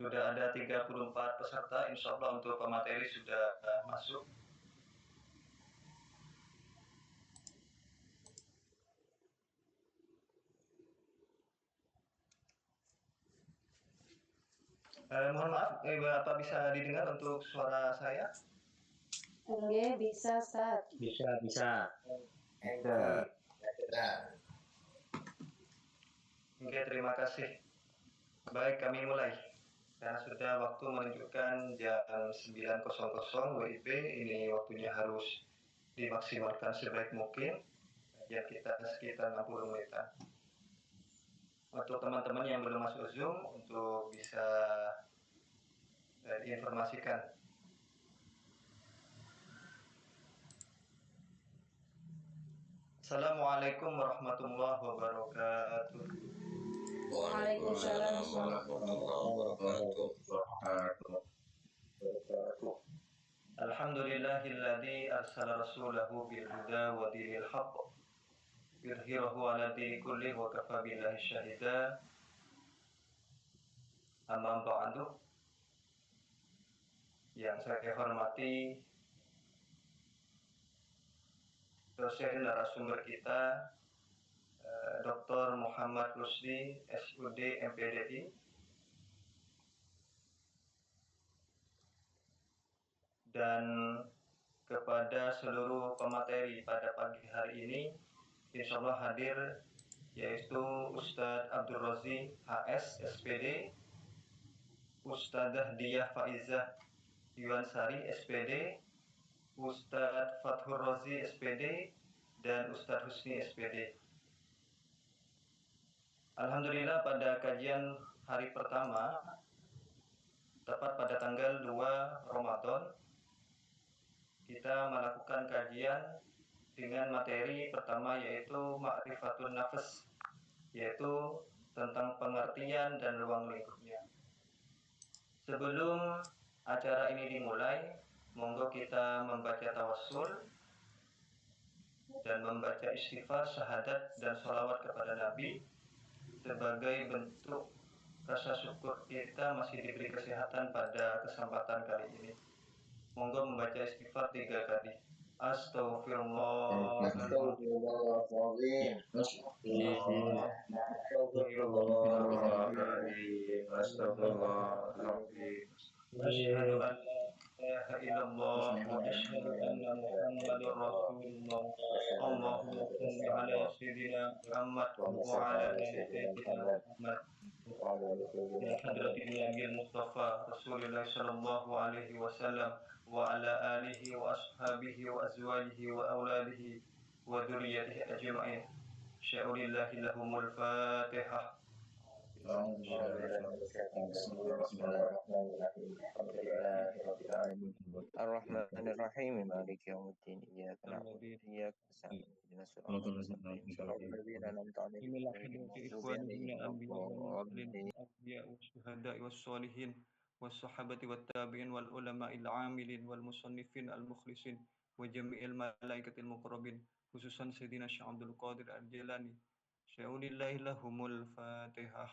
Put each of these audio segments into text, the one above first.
Sudah ada 34 peserta, insya Allah untuk pemateri sudah masuk. Mohon maaf, Bapak bisa didengar untuk suara saya? Oke, bisa, Ustaz. Bisa. Oke, terima kasih. Baik, kami mulai. Karena sudah waktu menunjukkan jam 9.00 WIB, ini waktunya harus dimaksimalkan sebaik mungkin. Kajian kita sekitar 60 menitan. Untuk teman-teman yang belum masuk Zoom, untuk bisa diinformasikan. Assalamualaikum warahmatullahi wabarakatuh. Waalaikumsalam warahmatullahi wabarakatuh. Alhamdulillahilladzi arsala rasulahu bil huda wa dinil haqq yudhhirahu 'ala dini kullih wa kafa billahi syahida. Amma ba'du. Yang saya hormati dosen narasumber kita, Dr. Muhammad Rusdi, SUD MPDI, dan kepada seluruh pemateri pada pagi hari ini, insya Allah hadir yaitu Ustadz Abdul Rozi HS SPD, Ustadzah Diah Faizah Yuansari SPD, Ustadz Fathur Rozi SPD, dan Ustadz Husni SPD. Alhamdulillah pada kajian hari pertama, tepat pada tanggal 2 Ramadan, kita melakukan kajian dengan materi pertama yaitu Ma'rifatun Nafs, yaitu tentang pengertian dan ruang lingkupnya. Sebelum acara ini dimulai, monggo kita membaca tawassul dan membaca istighfar, syahadat, dan sholawat kepada Nabi sebagai bentuk rasa syukur kita masih diberi kesehatan pada kesempatan kali ini. Monggo membaca istighfar 3 kali. Astagfirullahaladzim. Astagfirullahaladzim. Asyhadu an la ilaha illallah wa asyhadu anna Muhammadar Rasulullah. Allahumma shalli ala sayyidina Muhammad wa ala ali sayyidina Muhammad. Ila hadratin Nabi Mustafa Rasulullah sallallahu alaihi wasallam wa ala alihi wa ashabihi wa azwajihi wa auladihi wa dzurriyyatihi ajma'in. Sya'ulillahi lahumul Fatihah. Ar-Rahmanir-Rahim, Maliki yaumiddin, iyyaka na'budu wa iyyaka nasta'in, ihdinas siratal mustaqim, siratal ladzina an'amta 'alaihim ghairil maghdubi 'alaihim waladdallin. الأنبياء والشهداء والصالحين والصحابة والتابعين والعلماء العاملين والمصنفين المخلصين وجميع الملائكة المقربين خصوصا سيدنا الشيخ عبد القادر الجيلاني. شاء لهم الفاتحة.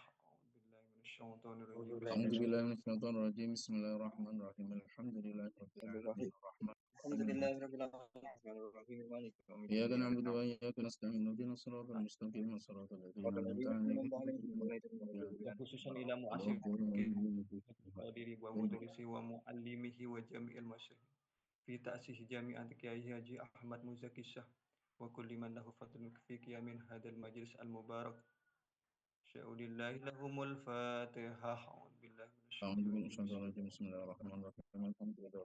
أعوذ بالله من الشيطان الرجيم. بسم الله الرحمن الرحيم. الحمد لله رب العالمين الرحمن Alhamdulillahirabbil alamin maliki yaumiddin. إياك نعبد وإياك نستعين اهدنا الصراط المستقيم صراط الذين أنعمت عليهم khususan ila mu'asir wa mudrisi wa muallimihi wa jami'il masyayikh fi ta'sih jami'at Kiai Haji Ahmad Muzaki Syah wa kulli man lahu fadlun fi qiyamin hadzal majlis al mubarak. Sya'ulillahi lahumul Fatihah. أعوذ بالله من الشيطان الرجيم. بسم الله الرحمن الرحيم. الحمد لله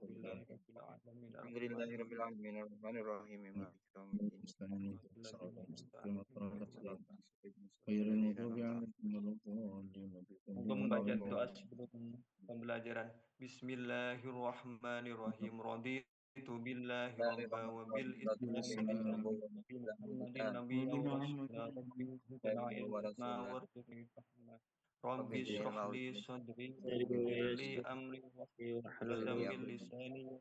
رب العالمين Alhamdulillahirabbil alamin arrahmanir rahim maliki yaumiddin. نستعين اهدنا الصراط المستقيم صراط الذين غير المغضوب عليهم ولا الضالين. Untuk membaca doa sebelum pembelajaran. Bismillahirrahmanirrahim. Raditu billahi rabba wa bil islami dinan wa bi Muhammadin nabiyyan wa rasulullah. Rabbi shrah li sadri wa yassir li amri wahlul min lisani.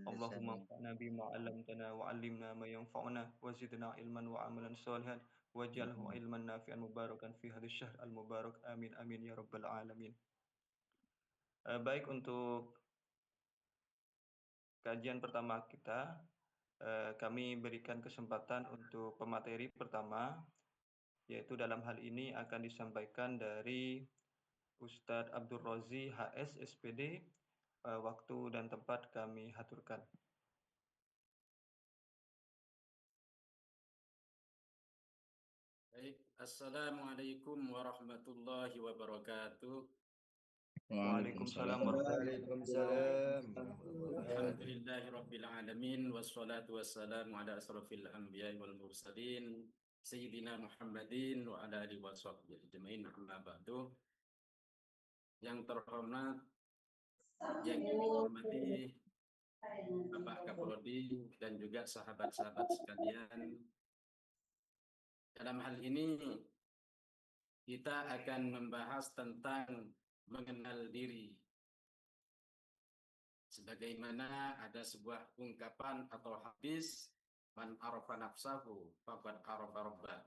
Allahumma anfa'na bima 'allamtana wa 'allimna ma yanfa'una wa zidna ilman wa 'amalan shalihan waj'alhu ilman nafi'an mubarakan fi hadhihi syahr al mubarak. Amin amin ya rabbal alamin. Baik, untuk kajian pertama kita, kami berikan kesempatan untuk pemateri pertama, yaitu dalam hal ini akan disampaikan dari Ustadz Abdul Rozi HS SPD. Waktu dan tempat kami haturkan. Baik, Assalamualaikum warahmatullahi wabarakatuh. Waalaikumsalam warahmatullahi wabarakatuh. Alhamdulillahirabbil alamin wassalatu wassalamu ala asrofil anbiya'i wal mursalin sayyidina Muhammadin wa ala alihi washabbihi ajmain, amma ba'du. Yang terhormat, yang dihormati Bapak Kapolri dan juga sahabat-sahabat sekalian, dalam hal ini kita akan membahas tentang mengenal diri. Sebagaimana ada sebuah ungkapan atau hadis, man arafa nafsahu faqad arafa rabbah.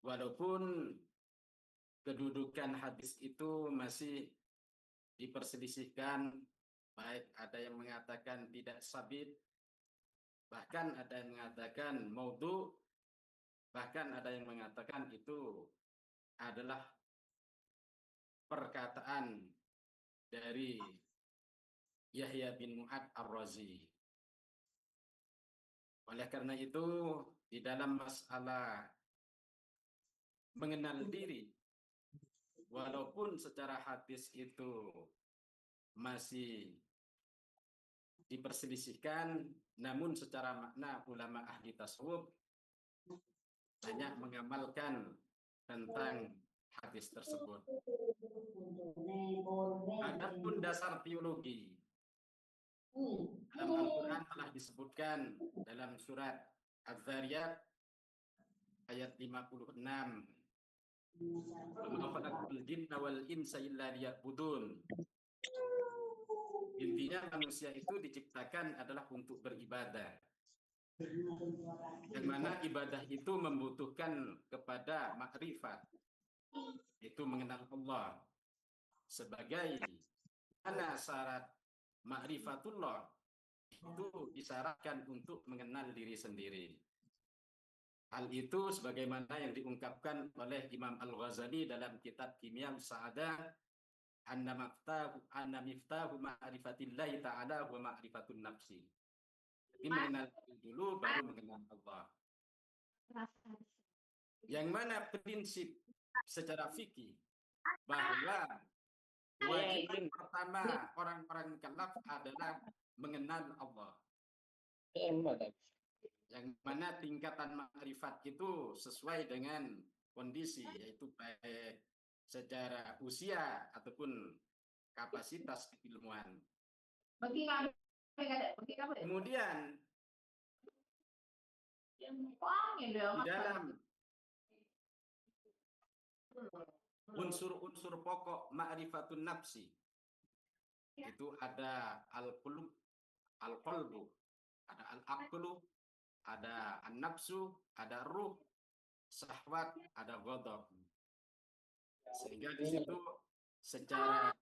Walaupun kedudukan hadis itu masih diperselisihkan, baik ada yang mengatakan tidak sabit, bahkan ada yang mengatakan maudhu, bahkan ada yang mengatakan itu adalah perkataan dari Yahya bin Mu'ad Ar-Razi. Oleh karena itu, di dalam masalah mengenal diri, walaupun secara hadis itu masih diperselisihkan, namun secara makna ulama ahli tasawuf banyak mengamalkan tentang hadis tersebut. Adapun dasar teologi, dalam Al-Quran telah disebutkan dalam surat Az-Zariyat ayat 56. Intinya manusia itu diciptakan adalah untuk beribadah, yang mana ibadah itu membutuhkan kepada makrifat, itu mengenal Allah. Sebagai mana syarat ma'rifatullah itu disyaratkan untuk mengenal diri sendiri. Hal itu sebagaimana yang diungkapkan oleh Imam Al-Ghazali dalam kitab Kimia Sa'adah, anna miftahu ma'rifatillahi ta'ala wa ma'rifatun nafsi. Jadi mengenal diri dulu baru mengenal Allah. Yang mana prinsip secara fikih bahwa kewajiban pertama orang-orang mukallaf adalah mengenal Allah. Yang mana tingkatan makrifat itu sesuai dengan kondisi, yaitu baik secara usia ataupun kapasitas keilmuan. Kemudian di dalam unsur-unsur pokok ma'rifatun nafsi itu ada al-qulub, al-qalbu, ada al-aqlu, ada an-nafsu, ada ruh, syahwat, ada ghadab. Sehingga di situ secara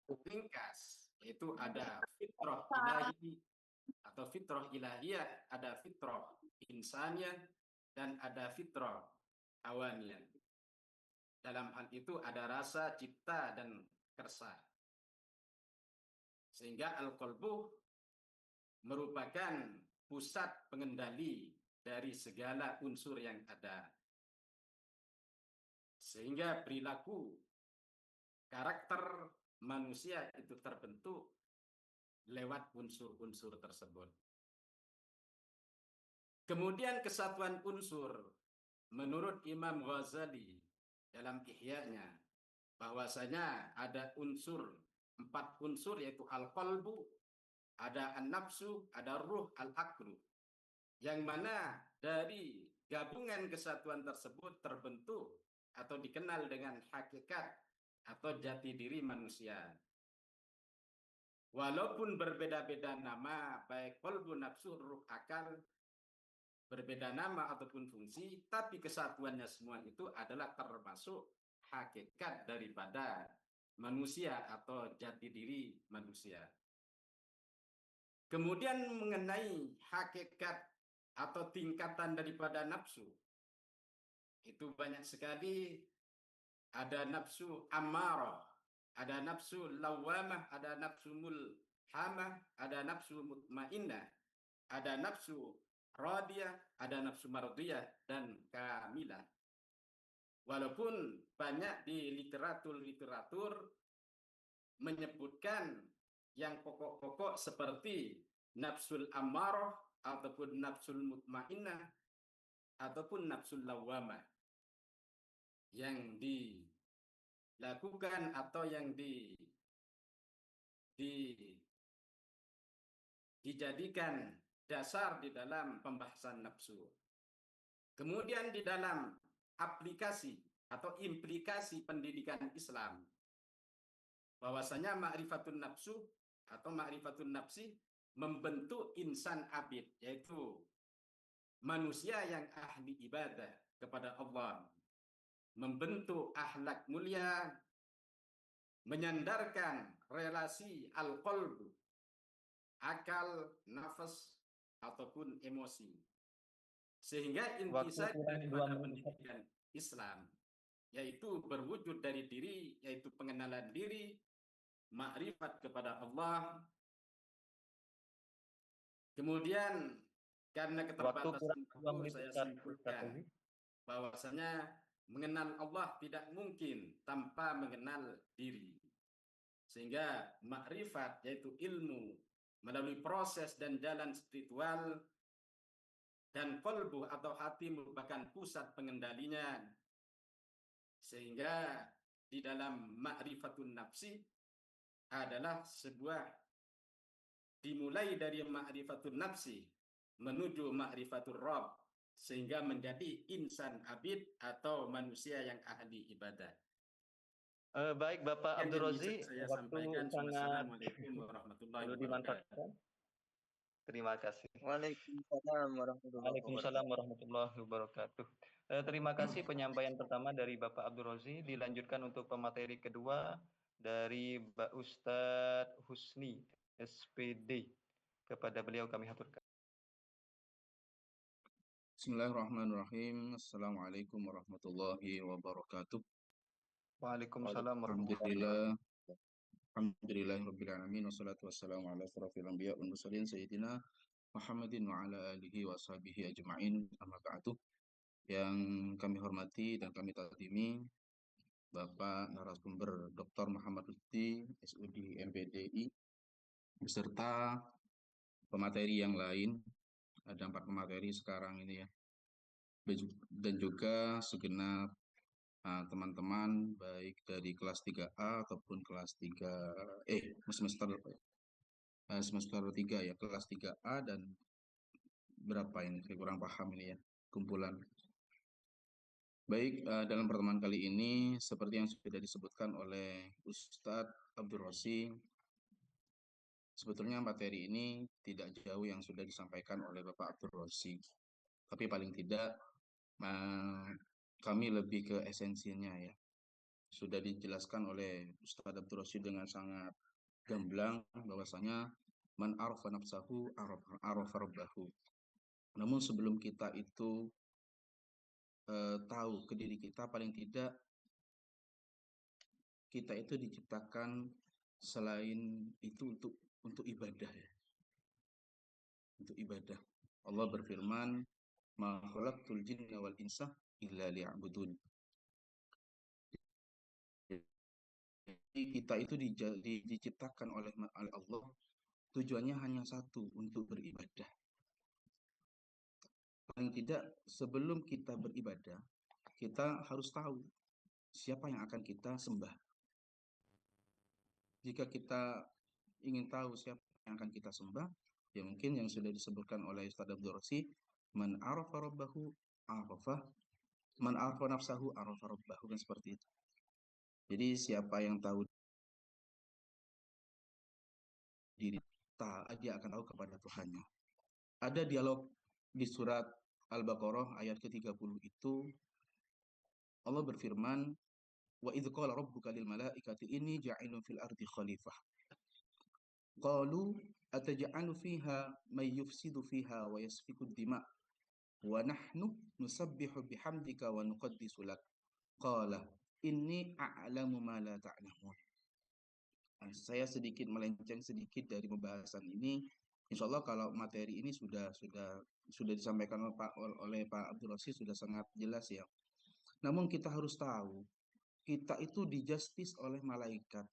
ringkas itu ada fitrah ilahi atau fitrah ilahiyah, ada fitrah insaniyah, dan ada fitrah awaniyah. Dalam hal itu ada rasa, cipta, dan kersa. Sehingga al-qalbu merupakan pusat pengendali dari segala unsur yang ada. Sehingga perilaku karakter manusia itu terbentuk lewat unsur-unsur tersebut. Kemudian kesatuan unsur menurut Imam Ghazali dalam Ihya-nya, bahwasanya ada empat unsur, yaitu al-qalbu, ada an-nafsu, ada ruh, al-aqlu. Yang mana dari gabungan kesatuan tersebut terbentuk atau dikenal dengan hakikat atau jati diri manusia. Walaupun berbeda-beda nama, baik qalbu, nafsu, ruh, akal, berbeda nama ataupun fungsi, tapi kesatuannya semua itu adalah termasuk hakikat daripada manusia atau jati diri manusia. Kemudian mengenai hakikat atau tingkatan daripada nafsu, itu banyak sekali. Ada nafsu ammarah, ada nafsu lawamah, ada nafsu mulhamah, ada nafsu mutmainnah, ada nafsu radiyah, ada nafsu mardiyah, dan kamilah. Walaupun banyak di literatur menyebutkan yang pokok-pokok seperti nafsul ammarah ataupun nafsul mutmainnah ataupun nafsul lawamah yang dilakukan atau yang dijadikan dasar di dalam pembahasan nafsu. Kemudian di dalam aplikasi atau implikasi pendidikan Islam, bahwasanya ma'rifatun nafsu atau ma'rifatun nafsi membentuk insan abid, yaitu manusia yang ahli ibadah kepada Allah, membentuk akhlak mulia, menyandarkan relasi al-qalb, akal, nafas, ataupun emosi. Sehingga intisari daripada pendidikan Islam, yaitu berwujud dari diri, yaitu pengenalan diri, makrifat kepada Allah. Kemudian karena keterbatasan waktu, saya simpulkan bahwasanya mengenal Allah tidak mungkin tanpa mengenal diri. Sehingga makrifat, yaitu ilmu melalui proses dan jalan spiritual, dan qalbu atau hati merupakan pusat pengendalinya. Sehingga di dalam ma'rifatun nafsi adalah sebuah dimulai dari ma'rifatun nafsi menuju ma'rifatul Rabb, sehingga menjadi insan abid atau manusia yang ahli ibadah. Baik Bapak Abdul Rozi, saya waktu sampaikan. sangat Assalamualaikum warahmatullahi perlu wabarakatuh. dimanfaatkan. Terima kasih. Waalaikumsalam warahmatullahi Waalaikumsalam warahmatullahi wabarakatuh. Terima kasih penyampaian pertama dari Bapak Abdul Rozi. Dilanjutkan untuk pemateri kedua dari Mbak Ustadz Husni SPD. Kepada beliau kami haturkan. Bismillahirrahmanirrahim. Assalamualaikum warahmatullahi wabarakatuh. Waalaikumsalam warahmatullahi wabarakatuh. Alhamdulillahirabbil alamin wassalatu wassalamu ala asyrofil anbiya wal mursalin sayyidina Muhammadin wa ala alihi wa sahbihi ajma'in, amma ba'du. Yang kami hormati dan kami takdimi Bapak narasumber Dr. Muhammad Lutfi, SUD MPDI, beserta pemateri yang lain. Ada 4 pemateri sekarang ini ya, dan juga segenap teman-teman baik dari kelas 3A ataupun kelas 3 semester 3 ya, kelas 3A dan berapa ini, saya kurang paham ini ya, kumpulan. Baik, dalam pertemuan kali ini seperti yang sudah disebutkan oleh Ustadz Abdul Rozi, sebetulnya materi ini tidak jauh yang sudah disampaikan oleh Bapak Abdul Rozi, tapi paling tidak kami lebih ke esensinya ya. Sudah dijelaskan oleh Ustadz Abdul Rozi dengan sangat gamblang bahwasanya man arafa nafsahu arafa rabbahu. Namun sebelum kita itu tahu ke diri kita, paling tidak kita itu diciptakan selain itu untuk ibadah ya. Untuk ibadah. Allah berfirman, "Ma khalaqtul jinna wal insa illa liya'budun." Jadi kita itu diciptakan oleh Allah, tujuannya hanya satu, untuk beribadah. Paling tidak sebelum kita beribadah, kita harus tahu siapa yang akan kita sembah. Jika kita ingin tahu siapa yang akan kita sembah, ya mungkin yang sudah disebutkan oleh Ustadz Abdul Rozi, man arafa rabbahu arafa, man arafa nafsahu arafa rabbahu, kan seperti itu. Jadi siapa yang tahu diri, dia akan tahu kepada Tuhannya. Ada dialog di surat Al-Baqarah ayat ke-30 itu, Allah berfirman, wa idh qala rabbuka lil malaikati inni ja'ilun fil ardi khalifah qalu ataj'alu fiha may yufsidu fiha wa yasfiku dima wa nahnu nusabbihu bihamdika wa nuqaddisu lak qala inni a'lamu ma la ta'lamun. Saya sedikit melenceng sedikit dari pembahasan ini. Insya Allah kalau materi ini sudah disampaikan oleh Pak Abdul Rosid sudah sangat jelas ya. Namun kita harus tahu kita itu dijustis oleh malaikat.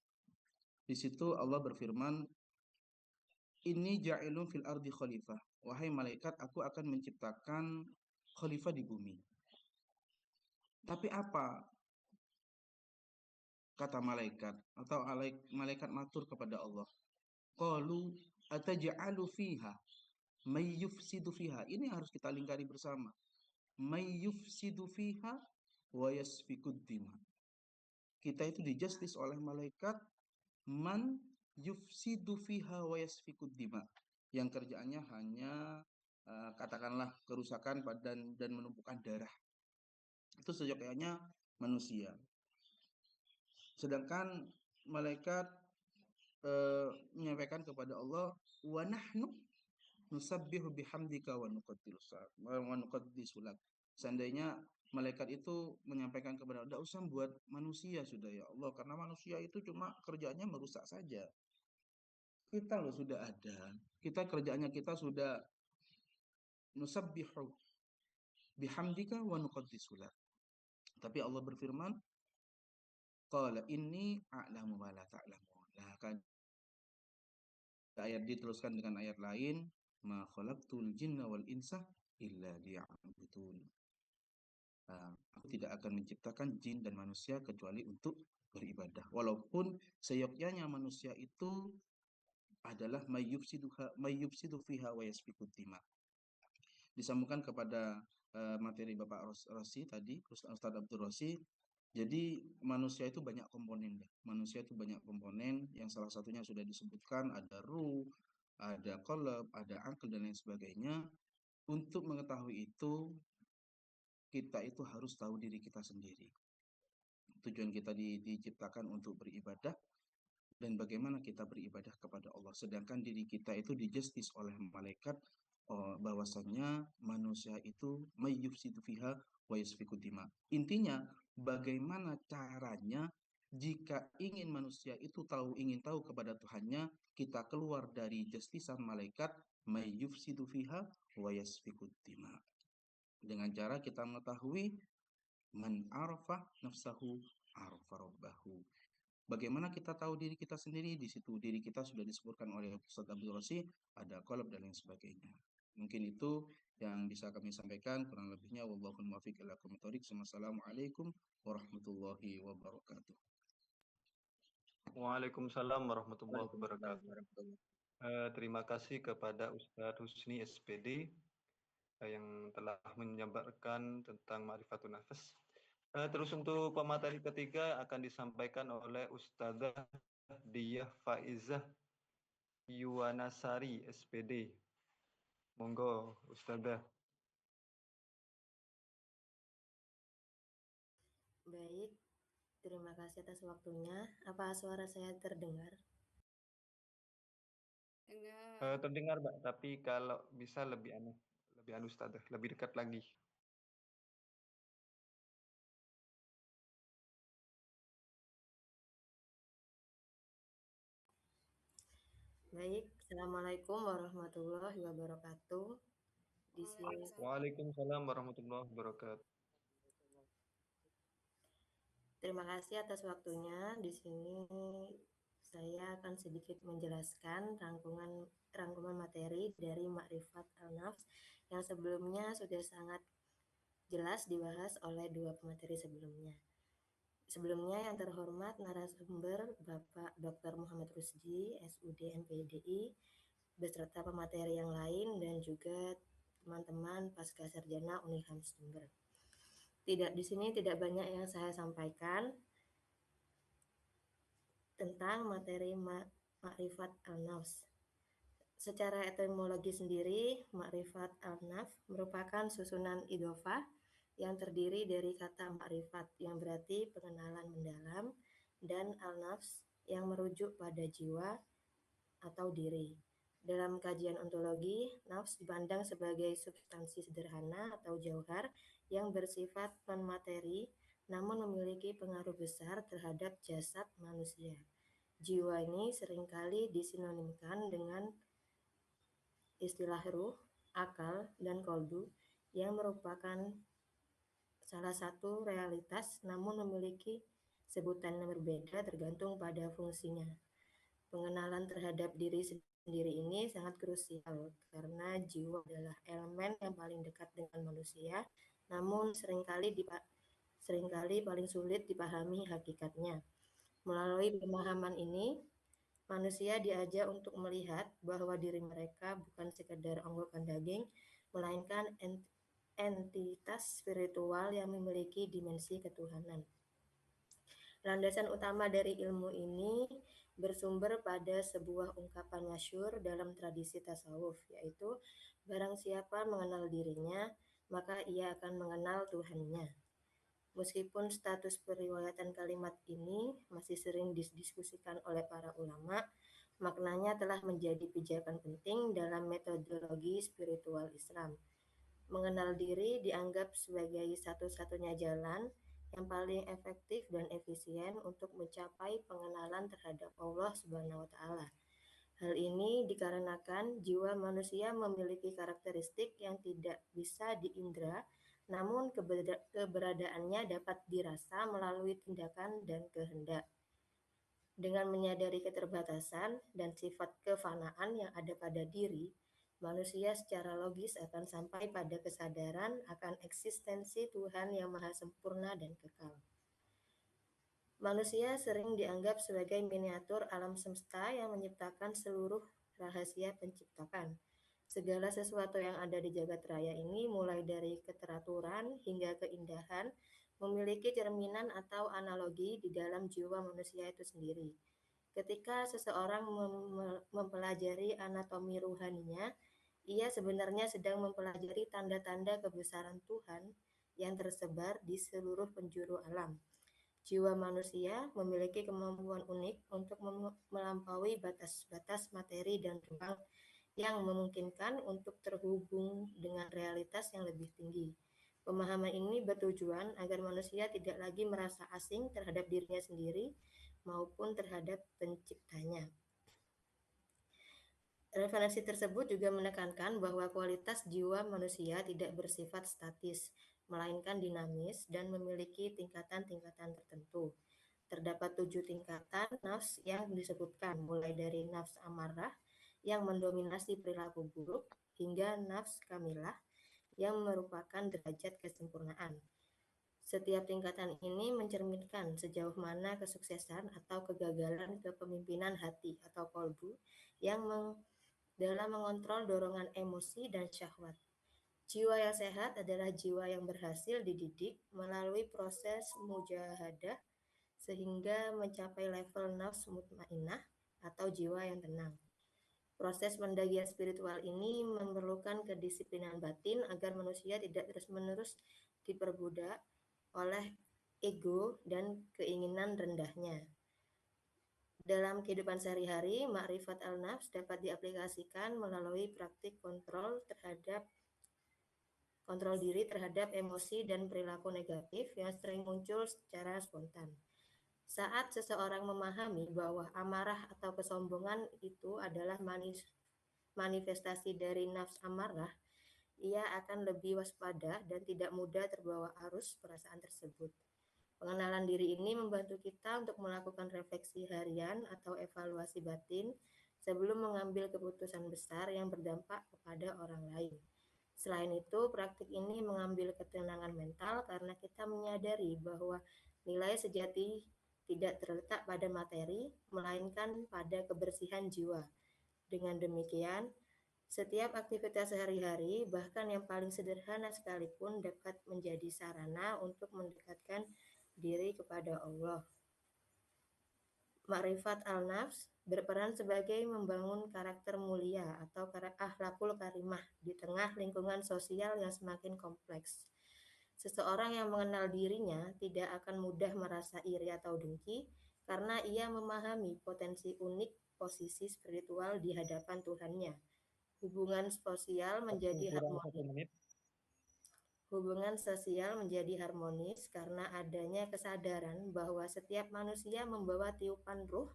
Di situ Allah berfirman, "Inni ja'ilun fil ardi khalifah." Wahai malaikat, aku akan menciptakan khalifah di bumi. Tapi apa kata malaikat atau malaikat matur kepada Allah? Qalu ataj'alu fiha may yufsidu fiha. Ini harus kita lingkari bersama. May yufsidu fiha wa yasfikud dima. Kita itu dijustis oleh malaikat man yufsidu fiha wa yasfikud dima. Yang kerjaannya hanya katakanlah kerusakan dan menumpukan darah. Itu sejatinya manusia. Sedangkan malaikat menyampaikan kepada Allah, wa nahnu nusabbihu bihamdika wa nuqaddisu lak. Seandainya malaikat itu menyampaikan kepada Allah, tidak usah buat manusia sudah ya Allah, karena manusia itu cuma kerjanya merusak saja. Kita loh sudah ada, kita kerjanya kita sudah nusabbihu bihamdika wa nuqaddisu lak. Tapi Allah berfirman, qala inni a'lamu ma la ta'lamun. Nah, kan ayat diteruskan dengan ayat lain, ma khalaqtul jinna wal insa illa liya'budun. Aku tidak akan menciptakan jin dan manusia kecuali untuk beribadah. Walaupun seyogyanya manusia itu adalah mayyufsidu fiha wa yasfikud dima. Disambungkan kepada materi Bapak Rosi tadi, Ustaz Abdul Rosi. Jadi manusia itu banyak komponen. Manusia itu banyak komponen yang salah satunya sudah disebutkan, ada ruh, ada qalb, ada akal dan lain sebagainya. Untuk mengetahui itu, kita itu harus tahu diri kita sendiri. Tujuan kita diciptakan untuk beribadah dan bagaimana kita beribadah kepada Allah. Sedangkan diri kita itu dijustis oleh malaikat bahwasannya manusia itu mayyufsidu fiha wa yasfiku dima. Intinya bagaimana caranya jika ingin manusia itu ingin tahu kepada Tuhannya, kita keluar dari justisan malaikat mayyufsidu fiha wa yasfiku dima. Dengan cara kita mengetahui man arafa nafsahu arafa rabbahu. Bagaimana kita tahu diri kita sendiri? Di situ diri kita sudah disebutkan oleh Ustaz Abdul Rosi, ada qalb dan lain sebagainya. Mungkin itu yang bisa kami sampaikan, kurang lebihnya wallahul muwaffiq ila aqwamit thoriq. Wassalamualaikum warahmatullahi wabarakatuh. Waalaikumsalam warahmatullahi wabarakatuh. Terima kasih kepada Ustadz Husni SPD yang telah menyampaikan tentang Ma'rifatun Nafas. Terus untuk pemateri ketiga akan disampaikan oleh Ustadzah Diyah Faizah Yuwanasari SPD. Monggo Ustadzah. Baik, terima kasih atas waktunya. Apa suara saya terdengar? Terdengar, Mbak, tapi kalau bisa lebih anu Ustadzah, lebih dekat lagi. Baik, Assalamualaikum warahmatullahi wabarakatuh. Di sini. Waalaikumsalam warahmatullahi wabarakatuh. Terima kasih atas waktunya. Di sini saya akan sedikit menjelaskan rangkuman materi dari Ma'rifat Al-Nafs yang sebelumnya sudah sangat jelas dibahas oleh dua pemateri sebelumnya. Sebelumnya yang terhormat narasumber Bapak Dr. Muhammad Rusdi, SUD MPDI, beserta pemateri yang lain dan juga teman-teman pasca sarjana Uniham Sumber. Di sini tidak banyak yang saya sampaikan tentang materi Ma'rifat Al-Nafs. Secara etimologi sendiri, Ma'rifat Al-Nafs merupakan susunan idhofah yang terdiri dari kata ma'rifat yang berarti pengenalan mendalam dan al-nafs yang merujuk pada jiwa atau diri. Dalam kajian ontologi, nafs dipandang sebagai substansi sederhana atau jauhar yang bersifat non-materi namun memiliki pengaruh besar terhadap jasad manusia. Jiwa ini seringkali disinonimkan dengan istilah ruh, akal, dan kolbu yang merupakan salah satu realitas namun memiliki sebutan yang berbeda tergantung pada fungsinya. Pengenalan terhadap diri sendiri ini sangat krusial karena jiwa adalah elemen yang paling dekat dengan manusia, namun seringkali paling sulit dipahami hakikatnya. Melalui pemahaman ini, manusia diajak untuk melihat bahwa diri mereka bukan sekedar anggotan daging, melainkan entitas spiritual yang memiliki dimensi ketuhanan. Landasan utama dari ilmu ini bersumber pada sebuah ungkapan masyhur dalam tradisi tasawuf, yaitu barang siapa mengenal dirinya, maka ia akan mengenal Tuhannya. Meskipun status periwayatan kalimat ini masih sering didiskusikan oleh para ulama, maknanya telah menjadi pijakan penting dalam metodologi spiritual Islam. Mengenal diri dianggap sebagai satu-satunya jalan yang paling efektif dan efisien untuk mencapai pengenalan terhadap Allah Subhanahu wa Ta'ala. Hal ini dikarenakan jiwa manusia memiliki karakteristik yang tidak bisa diindra, namun keberadaannya dapat dirasa melalui tindakan dan kehendak. Dengan menyadari keterbatasan dan sifat kefanaan yang ada pada diri, manusia secara logis akan sampai pada kesadaran akan eksistensi Tuhan yang maha sempurna dan kekal. Manusia sering dianggap sebagai miniatur alam semesta yang menciptakan seluruh rahasia penciptakan. Segala sesuatu yang ada di jagat raya ini, mulai dari keteraturan hingga keindahan, memiliki cerminan atau analogi di dalam jiwa manusia itu sendiri. Ketika seseorang mempelajari anatomi ruhaninya, ia sebenarnya sedang mempelajari tanda-tanda kebesaran Tuhan yang tersebar di seluruh penjuru alam. Jiwa manusia memiliki kemampuan unik untuk melampaui batas-batas materi dan ruang yang memungkinkan untuk terhubung dengan realitas yang lebih tinggi. Pemahaman ini bertujuan agar manusia tidak lagi merasa asing terhadap dirinya sendiri maupun terhadap penciptanya. Referensi tersebut juga menekankan bahwa kualitas jiwa manusia tidak bersifat statis, melainkan dinamis dan memiliki tingkatan-tingkatan tertentu. Terdapat 7 tingkatan nafs yang disebutkan, mulai dari nafs amarah yang mendominasi perilaku buruk hingga nafs kamilah yang merupakan derajat kesempurnaan. Setiap tingkatan ini mencerminkan sejauh mana kesuksesan atau kegagalan kepemimpinan hati atau kolbu yang dalam mengontrol dorongan emosi dan syahwat. Jiwa yang sehat adalah jiwa yang berhasil dididik melalui proses mujahadah sehingga mencapai level nafs mutmainnah atau jiwa yang tenang. Proses pendagian spiritual ini memerlukan kedisiplinan batin agar manusia tidak terus-menerus diperbudak oleh ego dan keinginan rendahnya. Dalam kehidupan sehari-hari, ma'rifat al-nafs dapat diaplikasikan melalui praktik kontrol diri terhadap emosi dan perilaku negatif yang sering muncul secara spontan. Saat seseorang memahami bahwa amarah atau kesombongan itu adalah manifestasi dari nafs amarah, ia akan lebih waspada dan tidak mudah terbawa arus perasaan tersebut. Pengenalan diri ini membantu kita untuk melakukan refleksi harian atau evaluasi batin sebelum mengambil keputusan besar yang berdampak kepada orang lain. Selain itu, praktik ini mengambil ketenangan mental karena kita menyadari bahwa nilai sejati tidak terletak pada materi, melainkan pada kebersihan jiwa. Dengan demikian, setiap aktivitas sehari-hari, bahkan yang paling sederhana sekalipun, dapat menjadi sarana untuk mendekatkan diri kepada Allah. Ma'rifat al-nafs berperan sebagai membangun karakter mulia atau akhlakul karimah di tengah lingkungan sosial yang semakin kompleks. Seseorang yang mengenal dirinya tidak akan mudah merasa iri atau dengki karena ia memahami potensi unik posisi spiritual di hadapan Tuhannya. Hubungan sosial menjadi harmonis. Hubungan sosial menjadi harmonis karena adanya kesadaran bahwa setiap manusia membawa tiupan ruh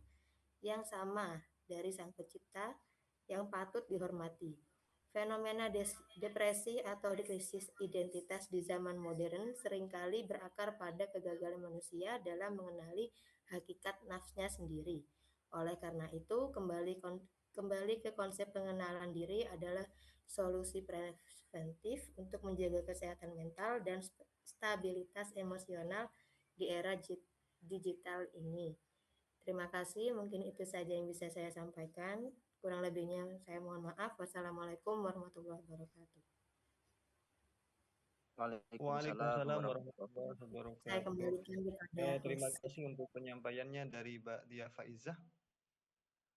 yang sama dari Sang Pencipta yang patut dihormati. Fenomena depresi atau krisis identitas di zaman modern seringkali berakar pada kegagalan manusia dalam mengenali hakikat nafsnya sendiri. Oleh karena itu, kembali ke konsep pengenalan diri adalah solusi preventif untuk menjaga kesehatan mental dan stabilitas emosional di era digital ini. Terima kasih, mungkin itu saja yang bisa saya sampaikan. Kurang lebihnya saya mohon maaf. Wassalamualaikum warahmatullahi wabarakatuh. Waalaikumsalam warahmatullahi wabarakatuh. Saya kembalikan kepada terima kasih untuk penyampaiannya dari Mbak Dia Faizah.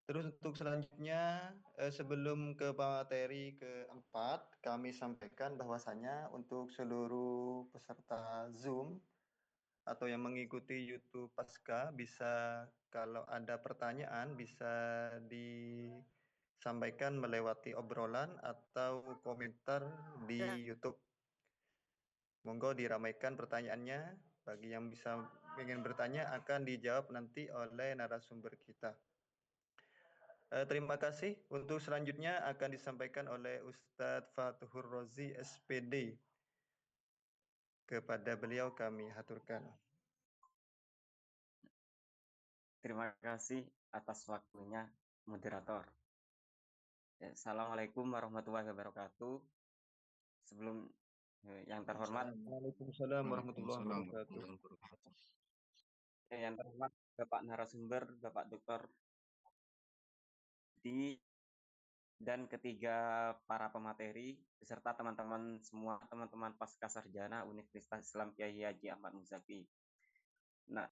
Terus untuk selanjutnya, sebelum ke materi keempat, kami sampaikan bahwasanya untuk seluruh peserta Zoom atau yang mengikuti YouTube Pasca, bisa kalau ada pertanyaan bisa disampaikan melewati obrolan atau komentar di YouTube. Monggo diramaikan pertanyaannya. Bagi yang ingin bertanya akan dijawab nanti oleh narasumber kita. Terima kasih. Untuk selanjutnya akan disampaikan oleh Ustadz Fatuhur Rozi SPD. Kepada beliau kami haturkan. Terima kasih atas waktunya, moderator. Assalamualaikum warahmatullahi wabarakatuh. Sebelum yang terhormat, Waalaikumsalam warahmatullahi wabarakatuh. Yang terhormat Bapak narasumber, Bapak Dr. Dan ketiga para pemateri beserta teman-teman semua, teman-teman pasca sarjana Universitas Islam Kyai Haji Ahmad Muzaki. Nah,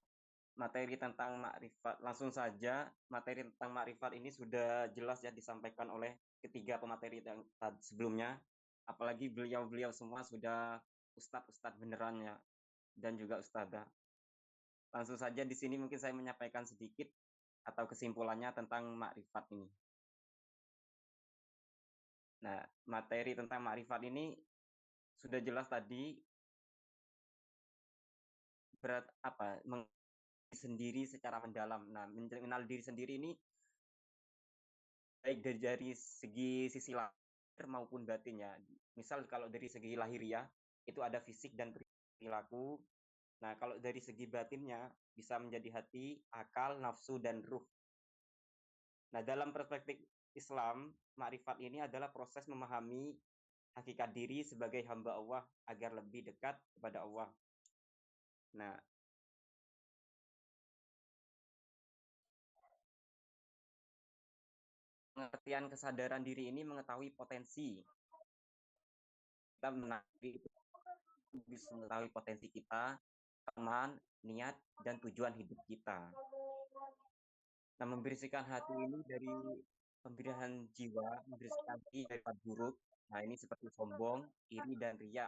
materi tentang makrifat, langsung saja materi tentang makrifat ini sudah jelas ya disampaikan oleh ketiga pemateri yang sebelumnya, apalagi beliau-beliau semua sudah ustadz beneran ya, dan juga ustadzah. Langsung saja di sini mungkin saya menyampaikan sedikit atau kesimpulannya tentang makrifat ini. Nah, materi tentang makrifat ini sudah jelas tadi sendiri secara mendalam. Nah, mengenal diri sendiri ini baik dari segi sisi lahir maupun batin ya. Misal kalau dari segi lahiriah itu ada fisik dan perilaku. Nah, kalau dari segi batinnya bisa menjadi hati, akal, nafsu, dan ruh. Nah, dalam perspektif Islam, makrifat ini adalah proses memahami hakikat diri sebagai hamba Allah agar lebih dekat kepada Allah. Nah, pengertian kesadaran diri ini mengetahui potensi. Kita bisa mengetahui potensi kita, kelemahan, niat, dan tujuan hidup kita. Nah, membersihkan hati ini dari pemberian jiwa, membersihkan hati dari buruk. Nah, ini seperti sombong, iri, dan riya.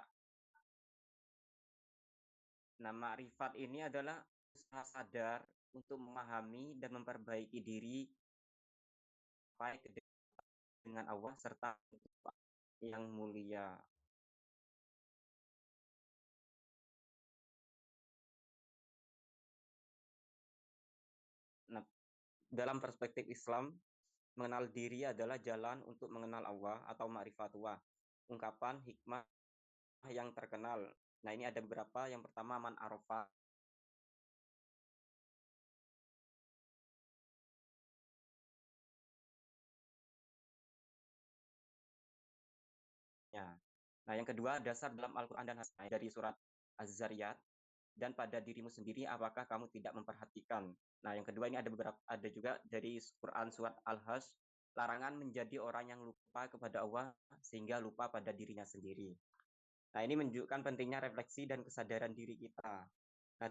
Nah, makrifat ini adalah usaha sadar untuk memahami dan memperbaiki diri baik dengan Allah serta yang mulia. Nah, dalam perspektif Islam, mengenal diri adalah jalan untuk mengenal Allah atau ma'rifatullah. Ungkapan hikmah yang terkenal. Nah, ini ada beberapa. Yang pertama, man arafah. Nah, yang kedua, dasar dalam Al-Quran dan Hadis dari surat Az-Zariyat. Dan pada dirimu sendiri, apakah kamu tidak memperhatikan? Nah, yang kedua ini ada juga dari Quran surat Al-Hajj, larangan menjadi orang yang lupa kepada Allah sehingga lupa pada dirinya sendiri. Nah, ini menunjukkan pentingnya refleksi dan kesadaran diri kita. Nah,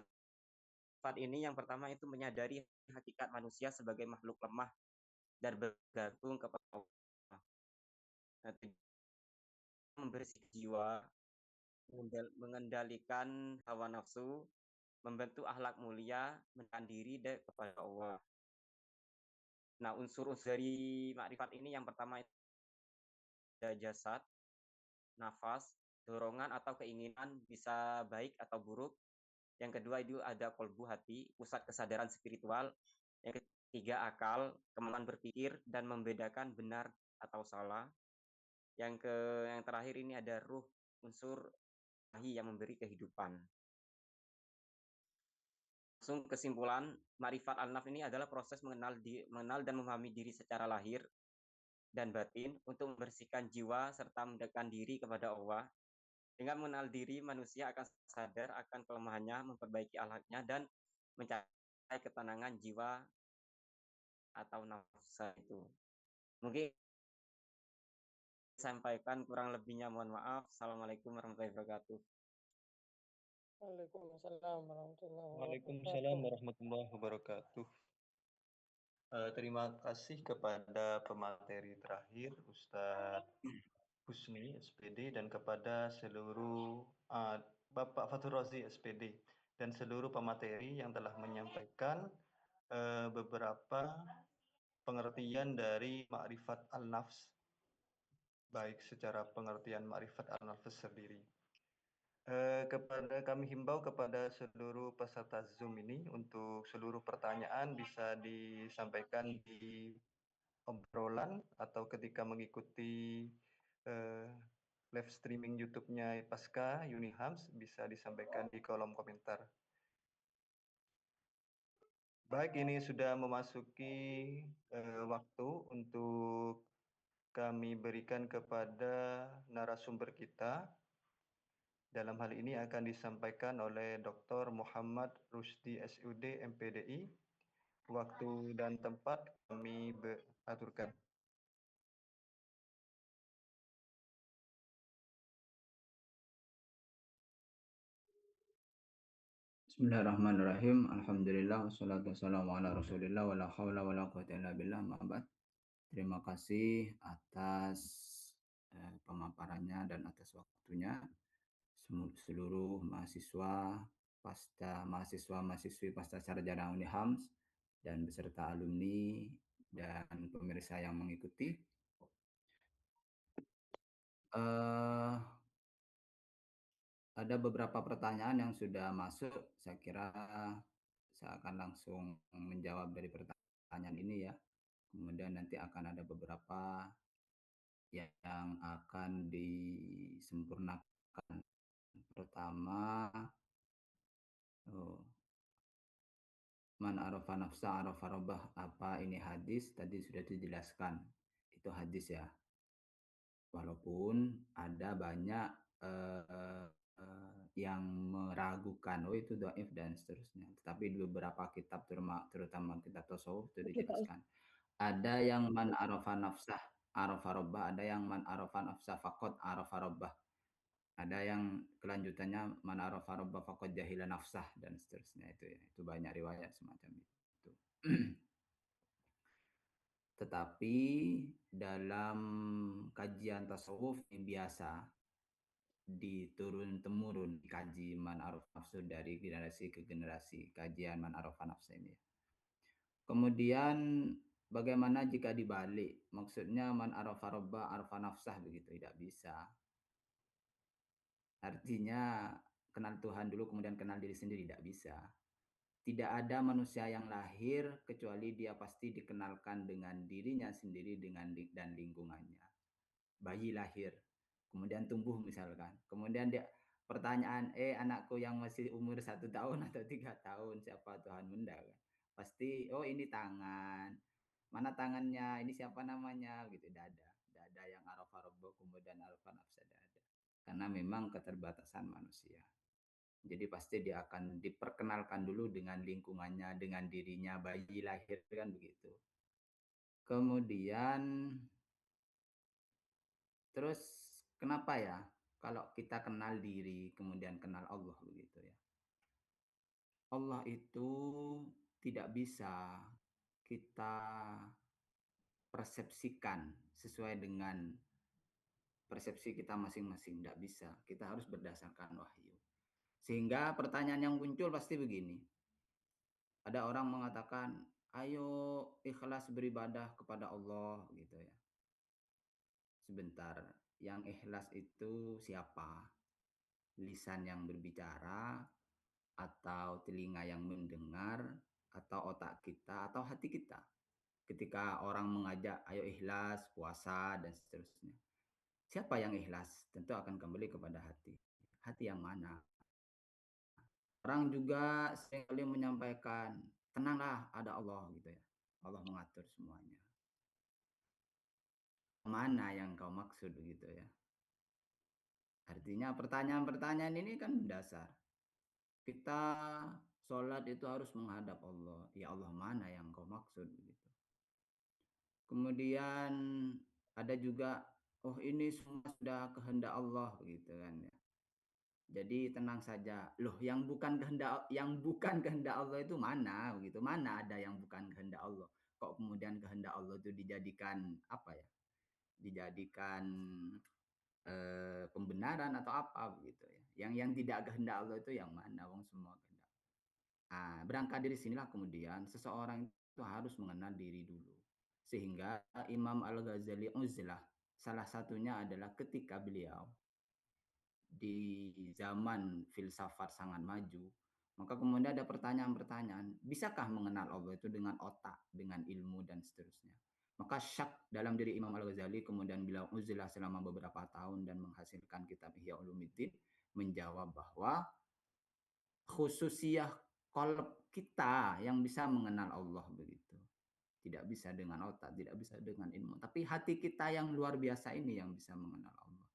sifat ini yang pertama itu menyadari hakikat manusia sebagai makhluk lemah dan bergantung kepada Allah. Nah, membersihkan jiwa mengendalikan hawa nafsu, membentuk akhlak mulia, menahan diri kepada Allah. Nah, unsur-unsur dari makrifat ini yang pertama itu ada jasad, nafas, dorongan atau keinginan bisa baik atau buruk. Yang kedua itu ada kolbu hati, pusat kesadaran spiritual. Yang ketiga akal, kemampuan berpikir dan membedakan benar atau salah. Yang terakhir ini ada ruh, unsur yang memberi kehidupan. Langsung kesimpulan, Ma'rifat al-Naf ini adalah proses mengenal dan memahami diri secara lahir dan batin untuk membersihkan jiwa serta mendekatkan diri kepada Allah. Dengan mengenal diri, manusia akan sadar akan kelemahannya, memperbaiki akhlaknya, dan mencapai ketenangan jiwa atau nafsu itu. Mungkin sampaikan, kurang lebihnya mohon maaf. Assalamualaikum warahmatullahi wabarakatuh. Waalaikumsalam warahmatullahi wabarakatuh. Terima kasih kepada pemateri terakhir, Ustadz Husni SPD, dan kepada seluruh Bapak Fathur Razi SPD dan seluruh pemateri yang telah menyampaikan beberapa pengertian dari Ma'rifat al-Nafs, baik secara pengertian Ma'rifat al-Nafs sendiri. Kepada kami himbau kepada seluruh peserta Zoom ini untuk seluruh pertanyaan bisa disampaikan di obrolan atau ketika mengikuti live streaming YouTube-nya Pasca Unihams bisa disampaikan di kolom komentar. Baik, ini sudah memasuki waktu untuk kami berikan kepada narasumber kita. Dalam hal ini akan disampaikan oleh Dr. Muhammad Rusdi SUD MPDI. Waktu dan tempat kami aturkan. Bismillahirrahmanirrahim. Alhamdulillah wassalatu wassalamu ala Rasulillah wala haula wala quwwata illa billah. Ma'bad. Terima kasih atas pemaparannya dan atas waktunya seluruh mahasiswa mahasiswi pasca sarjana Unihams dan beserta alumni dan pemirsa yang mengikuti. Ada beberapa pertanyaan yang sudah masuk. Saya kira saya akan langsung menjawab dari pertanyaan ini ya. Kemudian nanti akan ada beberapa yang akan disempurnakan. Pertama, man arafa nafsa arafa rabbah. Apa ini hadis? Tadi sudah dijelaskan. Itu hadis ya. Walaupun ada banyak yang meragukan, oh itu dhaif dan seterusnya. Tetapi di beberapa kitab terutama kitab tasawuf itu dijelaskan. Ada yang man arafa nafsah arafa rabbah, ada yang man arafa nafsah faqad arafa rabbah. Ada yang kelanjutannya man arafa rabbah faqad jahila nafsah dan seterusnya itu ya. Itu banyak riwayat semacam itu. Tetapi dalam kajian tasawuf yang biasa diturun-temurun dikaji man araf nafsu dari generasi ke generasi, kajian man araf nafsu ini. Kemudian bagaimana jika dibalik? Maksudnya man arafa rabba arafa nafsah begitu, tidak bisa. Artinya kenal Tuhan dulu kemudian kenal diri sendiri, tidak bisa. Tidak ada manusia yang lahir kecuali dia pasti dikenalkan dengan dirinya sendiri dan lingkungannya. Bayi lahir, kemudian tumbuh misalkan, kemudian dia pertanyaan, anakku yang masih umur 1 tahun atau 3 tahun siapa Tuhan Bunda kan? Pasti, oh ini tangan, mana tangannya, ini siapa namanya gitu. Tidak ada yang arafa rabbuh kemudian arafa nafsa, tidak ada, karena memang keterbatasan manusia. Jadi pasti dia akan diperkenalkan dulu dengan lingkungannya, dengan dirinya, bayi lahir kan begitu. Kemudian terus kenapa ya kalau kita kenal diri kemudian kenal Allah begitu ya. Allah itu tidak bisa kita persepsikan sesuai dengan persepsi kita masing-masing, tidak bisa. Kita harus berdasarkan wahyu. Sehingga pertanyaan yang muncul pasti begini. Ada orang mengatakan, ayo ikhlas beribadah kepada Allah gitu ya. Sebentar, yang ikhlas itu siapa? Lisan yang berbicara, atau telinga yang mendengar, atau otak kita, atau hati kita. Ketika orang mengajak, ayo ikhlas, puasa, dan seterusnya. Siapa yang ikhlas? Tentu akan kembali kepada hati. Hati yang mana? Orang juga seringkali menyampaikan, tenanglah, ada Allah gitu ya. Allah mengatur semuanya. Mana yang kau maksud gitu ya? Artinya pertanyaan-pertanyaan ini kan mendasar. Kita sholat itu harus menghadap Allah. Ya Allah, mana yang kau maksud gitu. Kemudian ada juga, oh ini semua sudah kehendak Allah begitu kan ya. Jadi tenang saja. Loh, yang bukan kehendak Allah itu mana begitu? Mana ada yang bukan kehendak Allah? Kok kemudian kehendak Allah itu dijadikan apa ya? Dijadikan pembenaran atau apa begitu ya? Yang tidak kehendak Allah itu yang mana? Wong semua kehendak. Nah, berangkat dari sinilah kemudian seseorang itu harus mengenal diri dulu. Sehingga Imam Al-Ghazali uzlah, salah satunya adalah ketika beliau di zaman filsafat sangat maju, maka kemudian ada pertanyaan-pertanyaan, bisakah mengenal Allah itu dengan otak, dengan ilmu, dan seterusnya. Maka syak dalam diri Imam Al-Ghazali, kemudian beliau uzlah selama beberapa tahun dan menghasilkan kitab Ihya Ulumuddin, menjawab bahwa khususiyah qalb kita yang bisa mengenal Allah begitu. Tidak bisa dengan otak, tidak bisa dengan ilmu. Tapi hati kita yang luar biasa ini yang bisa mengenal Allah.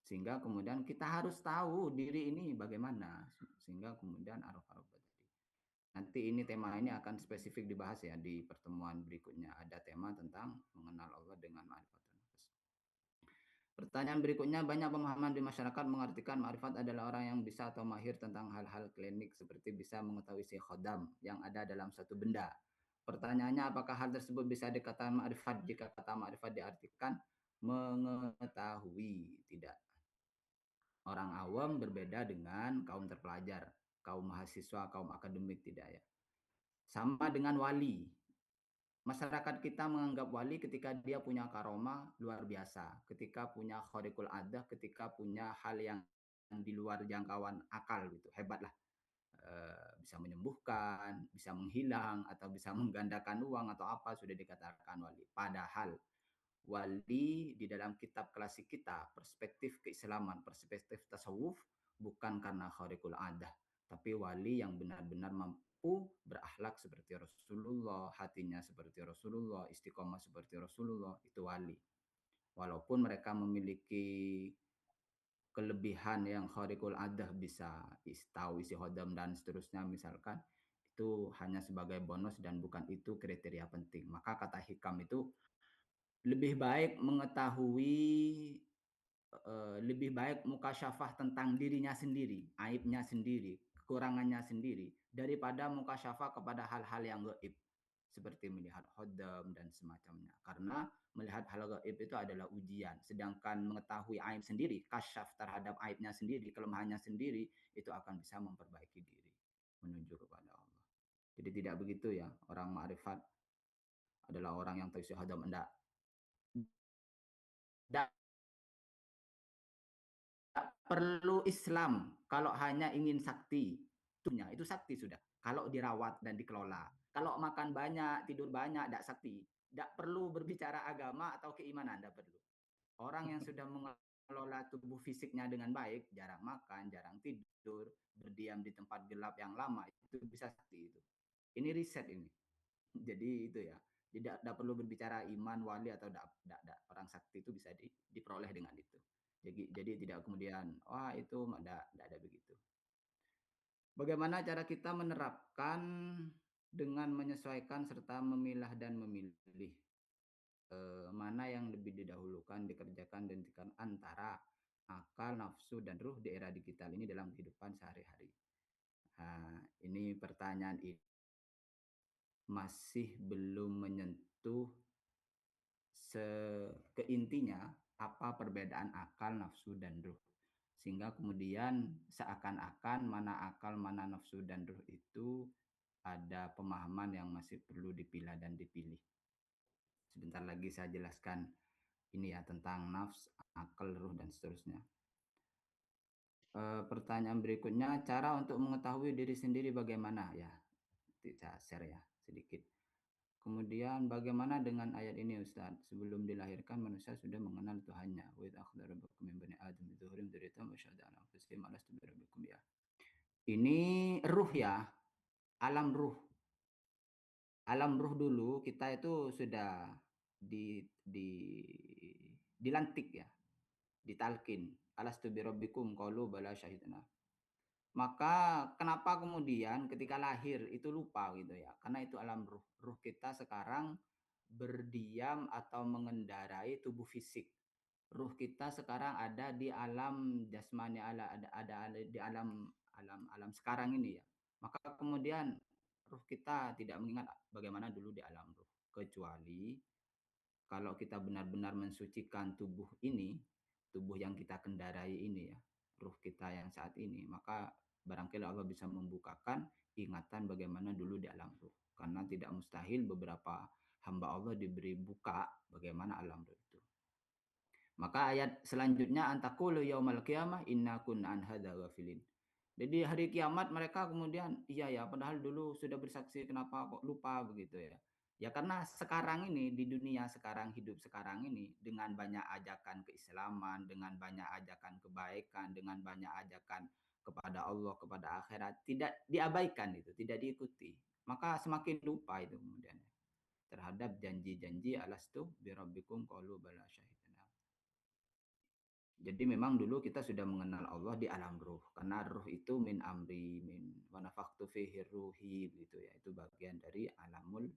Sehingga kemudian kita harus tahu diri ini bagaimana. Sehingga kemudian araf-araf tadi. Nanti tema ini akan spesifik dibahas ya di pertemuan berikutnya. Ada tema tentang mengenal Allah dengan ma'rifatun nafs. Pertanyaan berikutnya, banyak pemahaman di masyarakat mengartikan ma'rifat adalah orang yang bisa atau mahir tentang hal-hal klinik seperti bisa mengetahui si khodam yang ada dalam suatu benda. Pertanyaannya, apakah hal tersebut bisa dikatakan ma'rifat jika kata ma'rifat diartikan mengetahui? Tidak. Orang awam berbeda dengan kaum terpelajar, kaum mahasiswa, kaum akademik, tidak ya. Sama dengan wali. Masyarakat kita menganggap wali ketika dia punya karomah luar biasa, ketika punya khariqul adah, ketika punya hal yang di luar jangkauan akal gitu, hebat lah. Bisa menyembuhkan, bisa menghilang, atau bisa menggandakan uang atau apa sudah dikatakan wali. Padahal wali di dalam kitab klasik kita, perspektif keislaman, perspektif tasawuf, bukan karena khariqul adah, tapi wali yang benar-benar mampu berakhlak seperti Rasulullah, hatinya seperti Rasulullah, istiqomah seperti Rasulullah, itu wali. Walaupun mereka memiliki kelebihan yang khariqul adah, bisa tahu isi hodam dan seterusnya misalkan, itu hanya sebagai bonus dan bukan itu kriteria penting. Maka kata hikam itu lebih baik mengetahui, lebih baik mukasyafah tentang dirinya sendiri, aibnya sendiri, kekurangannya sendiri, daripada mukasyafah kepada hal-hal yang gaib seperti melihat hodam dan semacamnya. Karena melihat hal gaib itu adalah ujian, sedangkan mengetahui aib sendiri, kasyaf terhadap aibnya sendiri, kelemahannya sendiri, itu akan bisa memperbaiki diri menuju kepada Allah. Jadi tidak begitu ya, orang ma'rifat adalah orang yang tahu isi hodam. Enggak. Tidak perlu Islam kalau hanya ingin sakti. Itu sakti sudah. Kalau dirawat dan dikelola. Kalau makan banyak, tidur banyak, tidak sakti. Tidak perlu berbicara agama atau keimanan, tidak perlu. Orang yang sudah mengelola tubuh fisiknya dengan baik, jarang makan, jarang tidur, berdiam di tempat gelap yang lama, itu bisa sakti itu. Ini riset ini. Jadi itu ya. Tidak perlu berbicara iman, wali atau orang sakti itu bisa diperoleh dengan itu. Jadi tidak kemudian, wah itu tidak ada begitu. Bagaimana cara kita menerapkan dengan menyesuaikan serta memilah dan memilih mana yang lebih didahulukan, dikerjakan dan dihentikan antara akal, nafsu, dan ruh di era digital ini dalam kehidupan sehari-hari. Nah, ini pertanyaan ini masih belum menyentuh keintinya apa perbedaan akal, nafsu, dan ruh. Sehingga kemudian seakan-akan mana akal, mana nafsu, dan ruh itu ada pemahaman yang masih perlu dipilah dan dipilih. Sebentar lagi saya jelaskan ini ya tentang nafs, akal, ruh, dan seterusnya. Pertanyaan berikutnya, cara untuk mengetahui diri sendiri bagaimana? Ya, saya share ya sedikit. Kemudian bagaimana dengan ayat ini Ustaz? Sebelum dilahirkan manusia sudah mengenal Tuhannya. Wa idz akhadha rabbukum min bani adam min zuhurim dzurriyyatahum wa syahada ala anfusihim alastu bi rabbikum ya. Ini ruh ya, alam ruh. Alam ruh dulu kita itu sudah dilantik ya, ditalkin. Alastu bi rabbikum qalu bala syahidna. Maka kenapa kemudian ketika lahir itu lupa gitu ya? Karena itu alam ruh. Ruh kita sekarang berdiam atau mengendarai tubuh fisik. Ruh kita sekarang ada di alam jasmani, ada di alam sekarang ini ya. Maka kemudian ruh kita tidak mengingat bagaimana dulu di alam ruh. Kecuali kalau kita benar-benar mensucikan tubuh ini, tubuh yang kita kendarai ini ya, ruh kita yang saat ini, maka barangkali Allah bisa membukakan ingatan bagaimana dulu di alam ruh. Karena tidak mustahil beberapa hamba Allah diberi buka bagaimana alam ruh itu. Maka ayat selanjutnya antakulu yaumal qiyamah inna kunna an hadza ghafilin. Jadi hari kiamat mereka kemudian iya ya padahal dulu sudah bersaksi kenapa kok lupa begitu ya. Ya karena sekarang ini di dunia sekarang hidup sekarang ini dengan banyak ajakan keislaman, dengan banyak ajakan kebaikan, dengan banyak ajakan kepada Allah, kepada akhirat tidak diabaikan itu, tidak diikuti. Maka semakin lupa itu kemudian terhadap janji-janji alastu birabbikum qalu bala syahidna. Jadi memang dulu kita sudah mengenal Allah di alam ruh karena ruh itu min amri min wa nafakhtu fihi ruhi begitu ya. Itu bagian dari alamul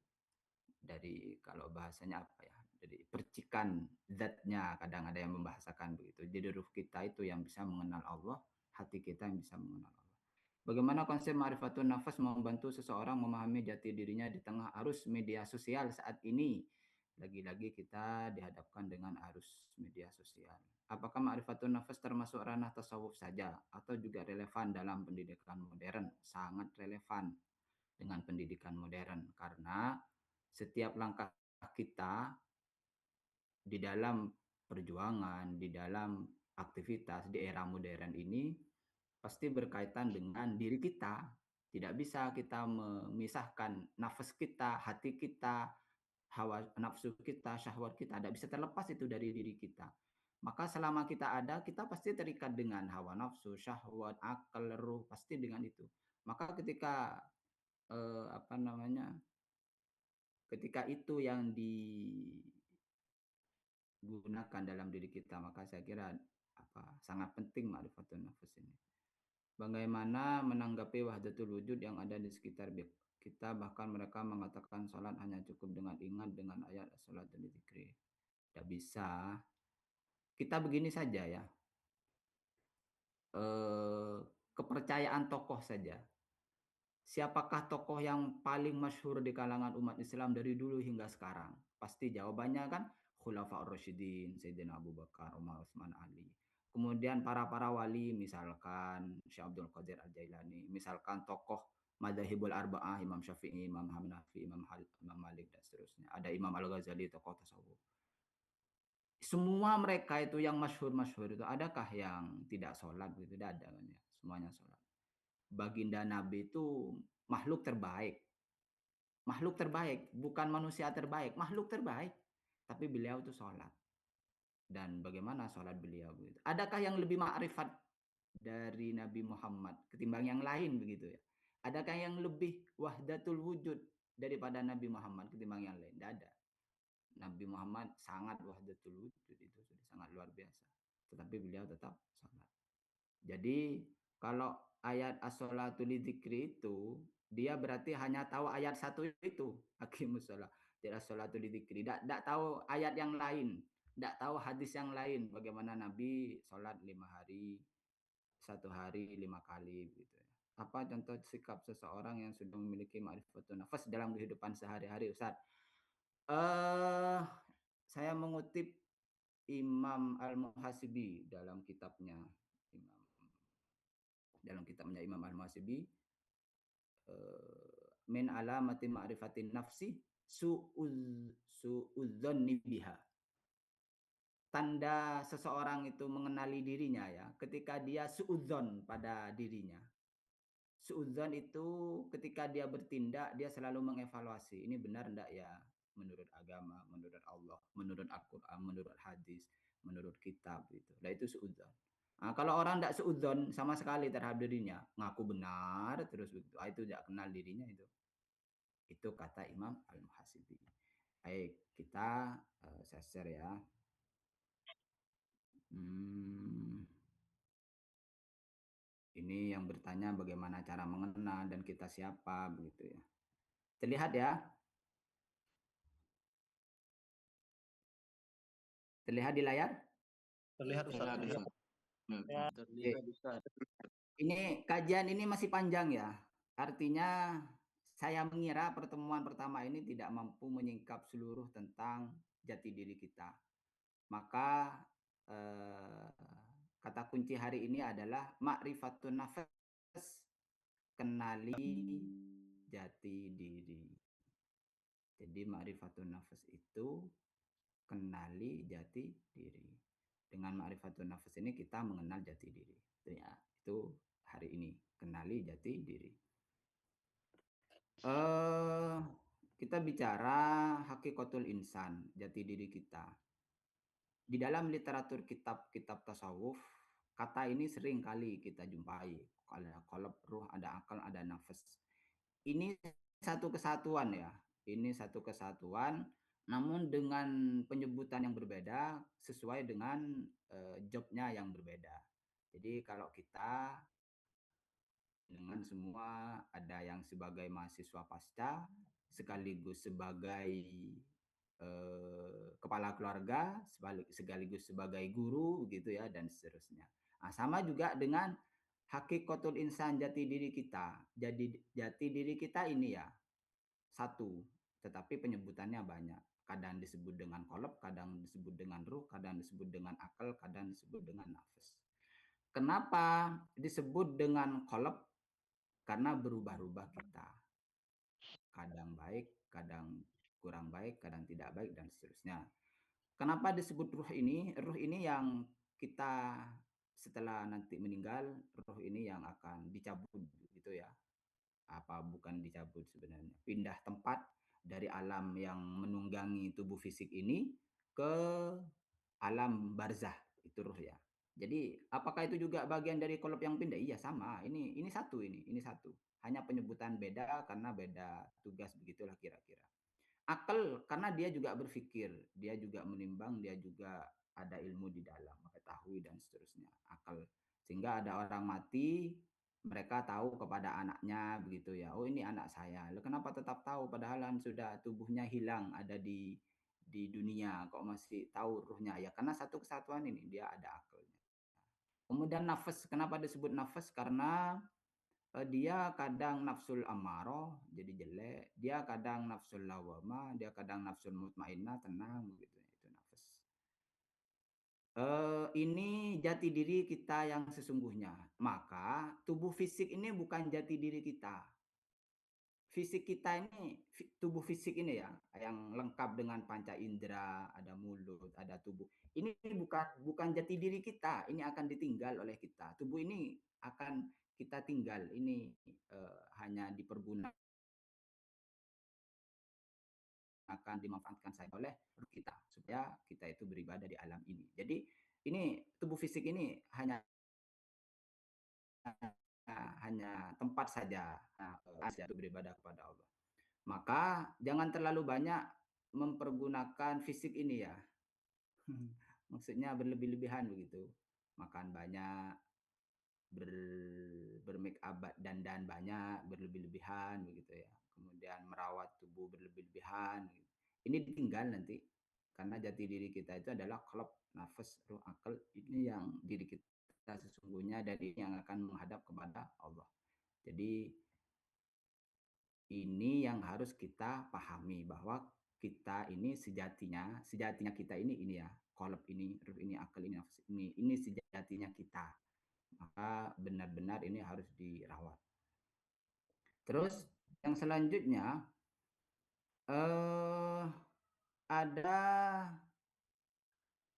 dari kalau bahasanya apa ya? Dari percikan zatnya kadang ada yang membahasakan begitu. Jadi ruh kita itu yang bisa mengenal Allah, hati kita yang bisa mengenal Allah. Bagaimana konsep ma'rifatun nafas membantu seseorang memahami jati dirinya di tengah arus media sosial saat ini? Lagi-lagi kita dihadapkan dengan arus media sosial. Apakah ma'rifatun nafas termasuk ranah tasawuf saja atau juga relevan dalam pendidikan modern? Sangat relevan dengan pendidikan modern karena setiap langkah kita di dalam perjuangan, di dalam aktivitas di era modern ini pasti berkaitan dengan diri kita. Tidak bisa kita memisahkan nafas kita, hati kita, hawa nafsu kita, syahwat kita. Tidak bisa terlepas itu dari diri kita. Maka selama kita ada, kita pasti terikat dengan hawa nafsu, syahwat, akal, ruh, pasti dengan itu. Maka ketika ketika itu yang digunakan dalam diri kita, maka saya kira sangat penting ma'rifatun nafas ini. Bagaimana menanggapi wahdatul wujud yang ada di sekitar kita, bahkan mereka mengatakan sholat hanya cukup dengan ingat dengan ayat sholat dan zikri. Tidak bisa. Kita begini saja ya. Kepercayaan tokoh saja. Siapakah tokoh yang paling masyhur di kalangan umat Islam dari dulu hingga sekarang? Pasti jawabannya kan Khulafaur Rasyidin, Sayyidina Abu Bakar, Umar, Utsman, Ali. Kemudian para wali misalkan Syekh Abdul Qadir Al-Jailani, misalkan tokoh Madzhabul Arba'ah Imam Syafi'i, Imam Hanafi, Imam Malik dan seterusnya. Ada Imam Al-Ghazali tokoh tasawuf. Semua mereka itu yang masyhur-masyhur itu adakah yang tidak sholat gitu? Tidak ada kan ya. Semuanya sholat. Baginda Nabi itu makhluk terbaik. Makhluk terbaik, bukan manusia terbaik, makhluk terbaik. Tapi beliau itu sholat. Dan bagaimana sholat beliau begitu. Adakah yang lebih ma'rifat dari Nabi Muhammad ketimbang yang lain begitu ya? Adakah yang lebih wahdatul wujud daripada Nabi Muhammad ketimbang yang lain? Tidak ada. Nabi Muhammad sangat wahdatul wujud, itu sudah sangat luar biasa. Tetapi beliau tetap sholat. Jadi kalau ayat as-sholatu lidzikri itu dia berarti hanya tahu ayat satu itu, aqimus shalah. Tidak sholatu lidzikri, tidak tahu ayat yang lain. Tidak tahu hadis yang lain bagaimana Nabi sholat 5 hari, 1 hari 5 kali gitu. Apa contoh sikap seseorang yang sudah memiliki ma'rifatun nafas dalam kehidupan sehari-hari Ustaz? Saya mengutip Imam Al-Muhasibi dalam kitabnya Imam Al-Muhasibi, min alamati ma'rifatin nafsi su'udzonni biha. Tanda seseorang itu mengenali dirinya ya, ketika dia suudzon pada dirinya. Suudzon itu ketika dia bertindak, dia selalu mengevaluasi, ini benar enggak ya menurut agama, menurut Allah, menurut Al-Quran, menurut hadis, menurut kitab gitu. Nah itu suudzon. Nah, kalau orang enggak suudzon sama sekali terhadap dirinya, ngaku benar terus begitu, itu enggak kenal dirinya itu. Itu kata Imam Al-Muhasibi. Baik, kita saya share ya. Ini yang bertanya bagaimana cara mengenal dan kita siapa begitu ya. Terlihat ya? Terlihat di layar? Terlihat Ustaz. Terlihat Ustaz. Ini kajian ini masih panjang ya. Artinya saya mengira pertemuan pertama ini tidak mampu menyingkap seluruh tentang jati diri kita. Maka kata kunci hari ini adalah ma'rifatun nafs, kenali jati diri. Jadi ma'rifatun nafs itu kenali jati diri. Dengan ma'rifatun nafs ini kita mengenal jati diri. Itu ya, itu hari ini kenali jati diri. Kita bicara hakikatul insan, jati diri kita. Di dalam literatur kitab-kitab tasawuf, kata ini sering kali kita jumpai. Ada qalb, ruh, ada akal, ada nafas. Ini satu kesatuan ya. Ini satu kesatuan, namun dengan penyebutan yang berbeda sesuai dengan jobnya yang berbeda. Jadi kalau kita dengan semua ada yang sebagai mahasiswa pasca, sekaligus sebagai kepala keluarga, sekaligus sebagai guru gitu ya, dan seterusnya. Nah, sama juga dengan hakikatul insan, jati diri kita. Jadi jati diri kita ini ya satu, tetapi penyebutannya banyak. Kadang disebut dengan qalb, kadang disebut dengan ruh, kadang disebut dengan akal, kadang disebut dengan nafas. Kenapa disebut dengan qalb? Karena berubah-ubah kita. Kadang baik, kadang kurang baik, kadang tidak baik, dan seterusnya. Kenapa disebut ruh ini? Ruh ini yang kita setelah nanti meninggal, ruh ini yang akan dicabut gitu ya. Apa bukan dicabut sebenarnya? Pindah tempat dari alam yang menunggangi tubuh fisik ini ke alam barzah, itu ruh ya. Jadi apakah itu juga bagian dari qalb yang pindah? Iya sama. Ini satu ini satu. Hanya penyebutan beda karena beda tugas, begitulah kira-kira. Akal karena dia juga berpikir, dia juga menimbang, dia juga ada ilmu di dalam, mengetahui dan seterusnya. Akal. Sehingga ada orang mati, mereka tahu kepada anaknya begitu ya. Oh ini anak saya. Lalu kenapa tetap tahu padahal sudah tubuhnya hilang, ada di dunia, kok masih tahu ruhnya? Ya karena satu kesatuan ini dia ada akalnya. Kemudian nafas, kenapa disebut nafas? Karena dia kadang nafsul amarah jadi jelek, dia kadang nafsul lawamah, dia kadang nafsul mutmainnah tenang begitu, itu nafas. Ini jati diri kita yang sesungguhnya. Maka tubuh fisik ini bukan jati diri kita. Fisik kita ini, tubuh fisik ini ya, yang lengkap dengan panca indera, ada mulut, ada tubuh. Ini bukan jati diri kita, ini akan ditinggal oleh kita. Tubuh ini akan kita tinggal, ini hanya dipergunakan, akan dimanfaatkan saja oleh kita supaya kita itu beribadah di alam ini. Jadi ini tubuh fisik ini hanya tempat saja untuk beribadah kepada Allah. Maka jangan terlalu banyak mempergunakan fisik ini ya. Maksudnya berlebih-lebihan begitu. Makan banyak, bermake up dan banyak, berlebih-lebihan begitu ya. Kemudian merawat tubuh berlebih-lebihan. Ini ditinggal nanti. Karena jati diri kita itu adalah qalb, nafas, ruh, akal. Ini yang diri kita sesungguhnya, dan ini yang akan menghadap kepada Allah. Jadi ini yang harus kita pahami, bahwa kita ini sejatinya kita ini ya, qalb ini, ruh ini, akal ini, nafs ini sejatinya kita. Maka benar-benar ini harus dirawat. Terus yang selanjutnya ada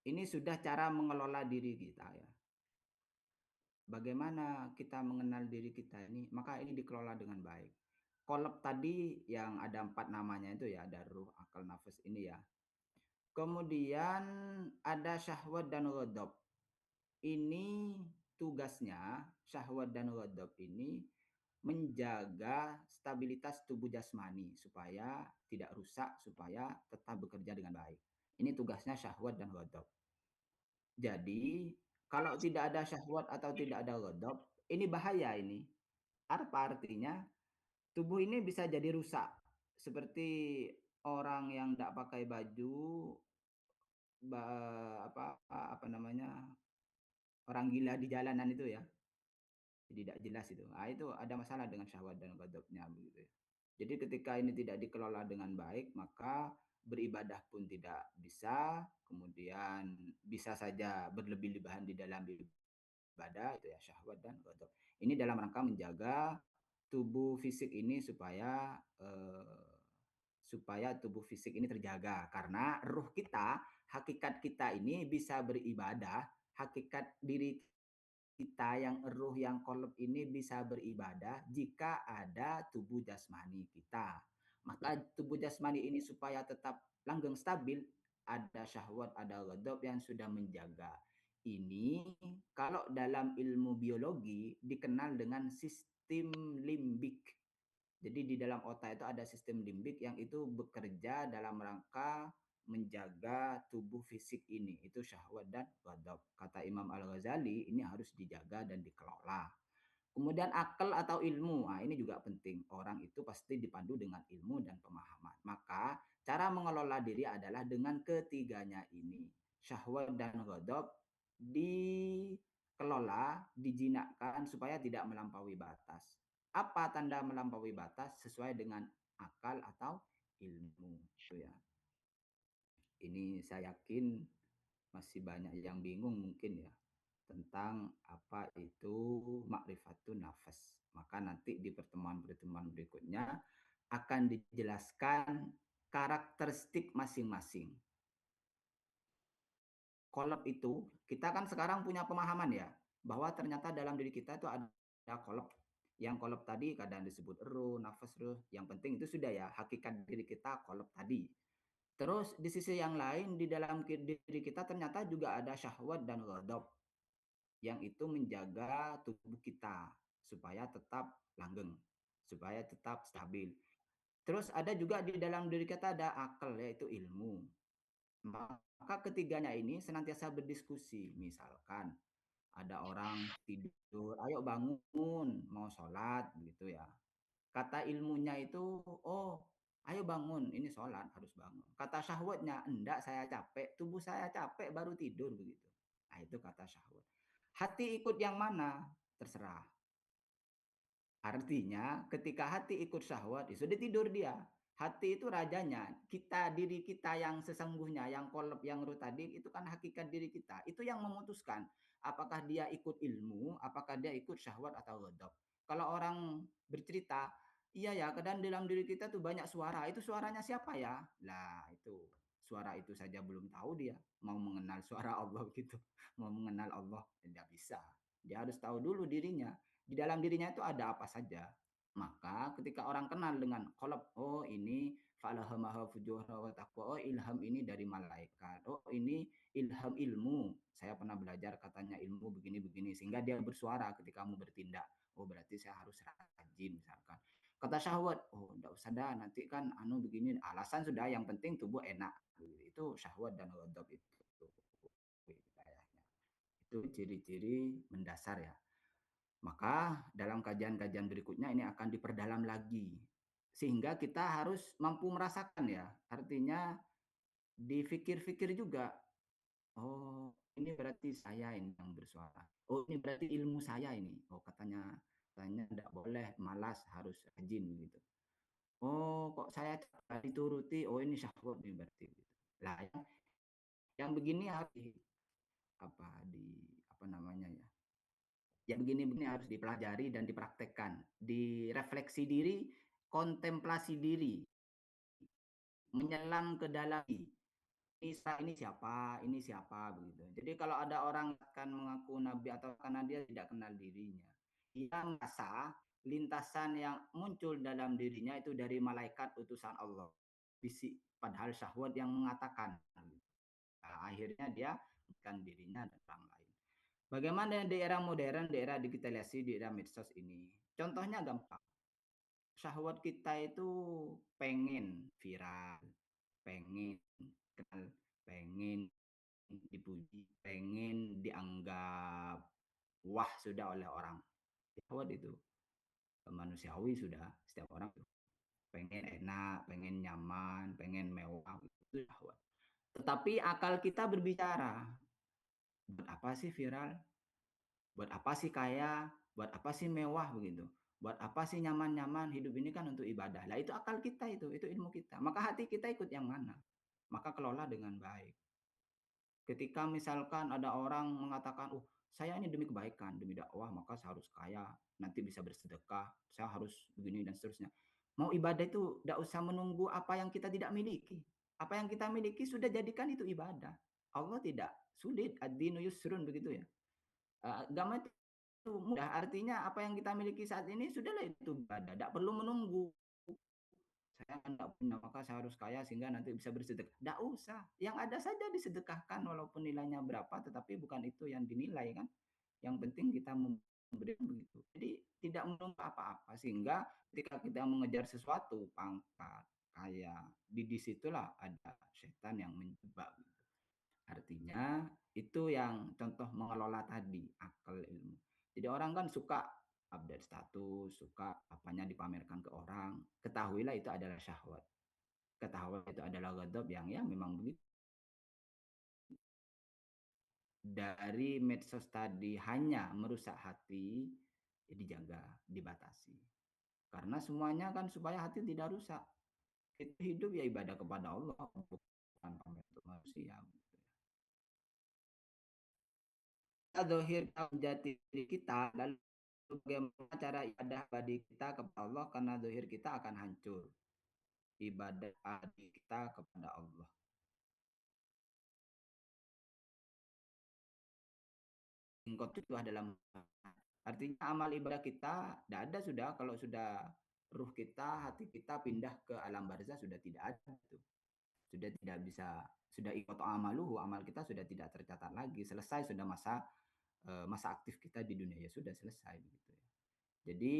ini sudah cara mengelola diri kita ya. Bagaimana kita mengenal diri kita ini? Maka ini dikelola dengan baik. Qalb tadi yang ada 4 namanya itu ya, ada ruh, akal, nafas ini ya. Kemudian ada syahwat dan ghadab. Ini tugasnya syahwat dan ghadab ini menjaga stabilitas tubuh jasmani supaya tidak rusak, supaya tetap bekerja dengan baik. Ini tugasnya syahwat dan ghadab. Jadi, kalau tidak ada syahwat atau tidak ada ghadab, ini bahaya ini. Apa artinya? Tubuh ini bisa jadi rusak. Seperti orang yang tidak pakai baju, apa namanya, orang gila di jalanan itu ya. Tidak jelas itu. Nah, itu ada masalah dengan syahwat dan ghadabnya begitu ya. Jadi ketika ini tidak dikelola dengan baik, maka beribadah pun tidak bisa, kemudian bisa saja berlebih-lebihan di dalam ibadah itu ya, syahwat dan ghadab. Ini dalam rangka menjaga tubuh fisik ini supaya tubuh fisik ini terjaga, karena ruh kita, hakikat kita ini bisa beribadah, hakikat diri kita yang ruh yang qalb ini bisa beribadah jika ada tubuh jasmani kita. Maka tubuh jasmani ini supaya tetap langgeng stabil, ada syahwat, ada ghadab yang sudah menjaga. Ini kalau dalam ilmu biologi dikenal dengan sistem limbik. Jadi di dalam otak itu ada sistem limbik yang itu bekerja dalam rangka menjaga tubuh fisik ini. Itu syahwat dan ghadab. Kata Imam Al-Ghazali, ini harus dijaga dan dikelola. Kemudian akal atau ilmu, nah ini juga penting. Orang itu pasti dipandu dengan ilmu dan pemahaman. Maka cara mengelola diri adalah dengan ketiganya ini. Syahwat dan ghadab dikelola, dijinakkan supaya tidak melampaui batas. Apa tanda melampaui batas? Sesuai dengan akal atau ilmu. Itu ya. Ini saya yakin masih banyak yang bingung mungkin ya tentang apa itu ma'rifatun nafas. Maka nanti di pertemuan-pertemuan berikutnya akan dijelaskan karakteristik masing-masing. Qalb itu, kita kan sekarang punya pemahaman ya, bahwa ternyata dalam diri kita itu ada qalb. Yang qalb tadi kadang disebut ruh, nafas, ruh. Yang penting itu sudah ya, hakikat diri kita qalb tadi. Terus di sisi yang lain, di dalam diri kita ternyata juga ada syahwat dan ghadab yang itu menjaga tubuh kita supaya tetap langgeng, supaya tetap stabil. Terus ada juga di dalam diri kita ada akal, yaitu ilmu. Maka ketiganya ini senantiasa berdiskusi. Misalkan ada orang tidur, ayo bangun, mau sholat gitu ya. Kata ilmunya itu, oh ayo bangun, ini sholat harus bangun. Kata syahwatnya, enggak, saya capek, tubuh saya capek baru tidur begitu. Nah itu kata syahwat. Hati ikut yang mana? Terserah. Artinya ketika hati ikut syahwat, ya sudah tidur dia. Hati itu rajanya. Kita, diri kita yang sesungguhnya, yang qalb, yang ruh tadi, itu kan hakikat diri kita. Itu yang memutuskan apakah dia ikut ilmu, apakah dia ikut syahwat atau ghadab. Kalau orang bercerita, iya ya, kadang dalam diri kita tuh banyak suara. Itu suaranya siapa ya? Lah itu suara itu saja belum tahu dia. Mau mengenal suara Allah gitu. Mau mengenal Allah, tidak bisa. Dia harus tahu dulu dirinya. Di dalam dirinya itu ada apa saja. Maka ketika orang kenal dengan qalb, oh ini falahamaha fujura wa taqwa, oh ilham ini dari malaikat, oh ini ilham ilmu. Saya pernah belajar katanya ilmu begini-begini, sehingga dia bersuara ketika mau bertindak. Oh berarti saya harus rajin misalkan. Kata syahwat, oh enggak usah dah, nanti kan anu begini. Alasan sudah, yang penting tubuh enak. Itu syahwat dan ghadab itu. Itu ciri-ciri mendasar ya. Maka dalam kajian-kajian berikutnya ini akan diperdalam lagi. Sehingga kita harus mampu merasakan ya. Artinya dipikir-pikir juga. Oh ini berarti saya ini yang bersuara. Oh ini berarti ilmu saya ini. Oh katanya tidak boleh malas, harus rajin gitu. Oh kok kok saya dituruti, oh ini syahwat nih berarti. Lah yang begini harus apa namanya ya? Yang begini-begini harus dipelajari dan dipraktekkan, direfleksi diri, kontemplasi diri, menyelam ke dalam ini siapa begitu. Jadi kalau ada orang akan mengaku nabi atau karena dia tidak kenal dirinya, dia merasa lintasan yang muncul dalam dirinya itu dari malaikat utusan Allah. Bisik, padahal syahwat yang mengatakan. Nah, akhirnya dia bukan dirinya dan orang lain. Bagaimana di era modern, di era digitalisasi, di era medsos ini? Contohnya gampang. Syahwat kita itu pengen viral, pengen kenal, pengen dipuji, pengen dianggap wah sudah oleh orang. Syahwat itu manusiawi sudah, setiap orang pengen enak, pengen nyaman, pengen mewah, itu syahwat. Tetapi akal kita berbicara, buat apa sih viral? Buat apa sih kaya? Buat apa sih mewah begitu? Buat apa sih nyaman-nyaman? Hidup ini kan untuk ibadah. Lah itu akal kita itu ilmu kita. Maka hati kita ikut yang mana? Maka kelola dengan baik. Ketika misalkan ada orang mengatakan, "Oh, saya ini demi kebaikan, demi dakwah, maka saya harus kaya, nanti bisa bersedekah, saya harus begini dan seterusnya." Mau ibadah itu tidak usah menunggu apa yang kita tidak miliki. Apa yang kita miliki sudah jadikan itu ibadah. Allah tidak sulit, ad-dinu yusrun begitu ya. Agama itu mudah, artinya apa yang kita miliki saat ini sudahlah itu ibadah, tidak perlu menunggu. Saya tidak punya maka saya harus kaya sehingga nanti bisa bersedekah. Tidak usah, yang ada saja disedekahkan walaupun nilainya berapa, tetapi bukan itu yang dinilai kan. Yang penting kita memberi begitu. Jadi tidak menunggu apa-apa sehingga ketika kita mengejar sesuatu, pangkat, kaya, di disitulah ada setan yang menjebak. Artinya itu yang contoh mengelola tadi, akal ilmu. Jadi orang kan suka update status, suka apanya dipamerkan ke orang. Ketahuilah itu adalah syahwat. Ketahuilah itu adalah ghadab yang ya memang begitu. Dari medsos tadi hanya merusak hati, ya dijaga, dibatasi. Karena semuanya kan supaya hati tidak rusak. Itu hidup ya ibadah kepada Allah, bukan pamer untuk manusia. Zahir jati diri kita, lalu bagaimana cara ibadah badi kita kepada Allah, karena zahir kita akan hancur. Ibadah badi kita kepada Allah. Engkau itu adalah artinya amal ibadah kita tidak ada sudah, kalau sudah ruh kita, hati kita pindah ke alam barzah sudah tidak ada itu. Sudah tidak bisa, sudah ikut amaluhu, amal kita sudah tidak tercatat lagi, selesai sudah masa aktif kita di dunia ya sudah selesai begitu ya. Jadi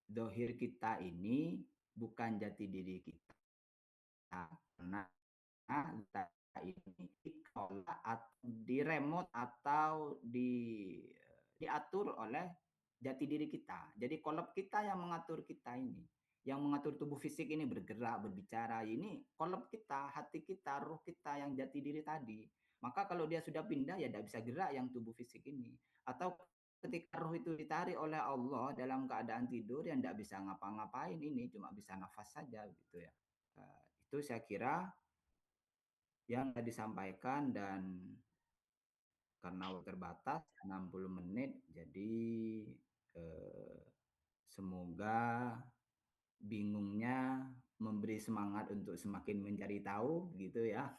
dohir kita ini bukan jati diri kita, karena kita ini dikelola atau diremote atau diatur oleh jati diri kita. Jadi kolab kita yang mengatur kita ini, yang mengatur tubuh fisik ini bergerak, berbicara, ini kolab kita, hati kita, ruh kita yang jati diri tadi. Maka kalau dia sudah pindah ya tidak bisa gerak yang tubuh fisik ini. Atau ketika roh itu ditarik oleh Allah dalam keadaan tidur yang tidak bisa ngapa-ngapain ini, cuma bisa nafas saja gitu ya. Itu saya kira yang disampaikan, dan karena terbatas 60 menit jadi semoga bingungnya memberi semangat untuk semakin mencari tahu gitu ya.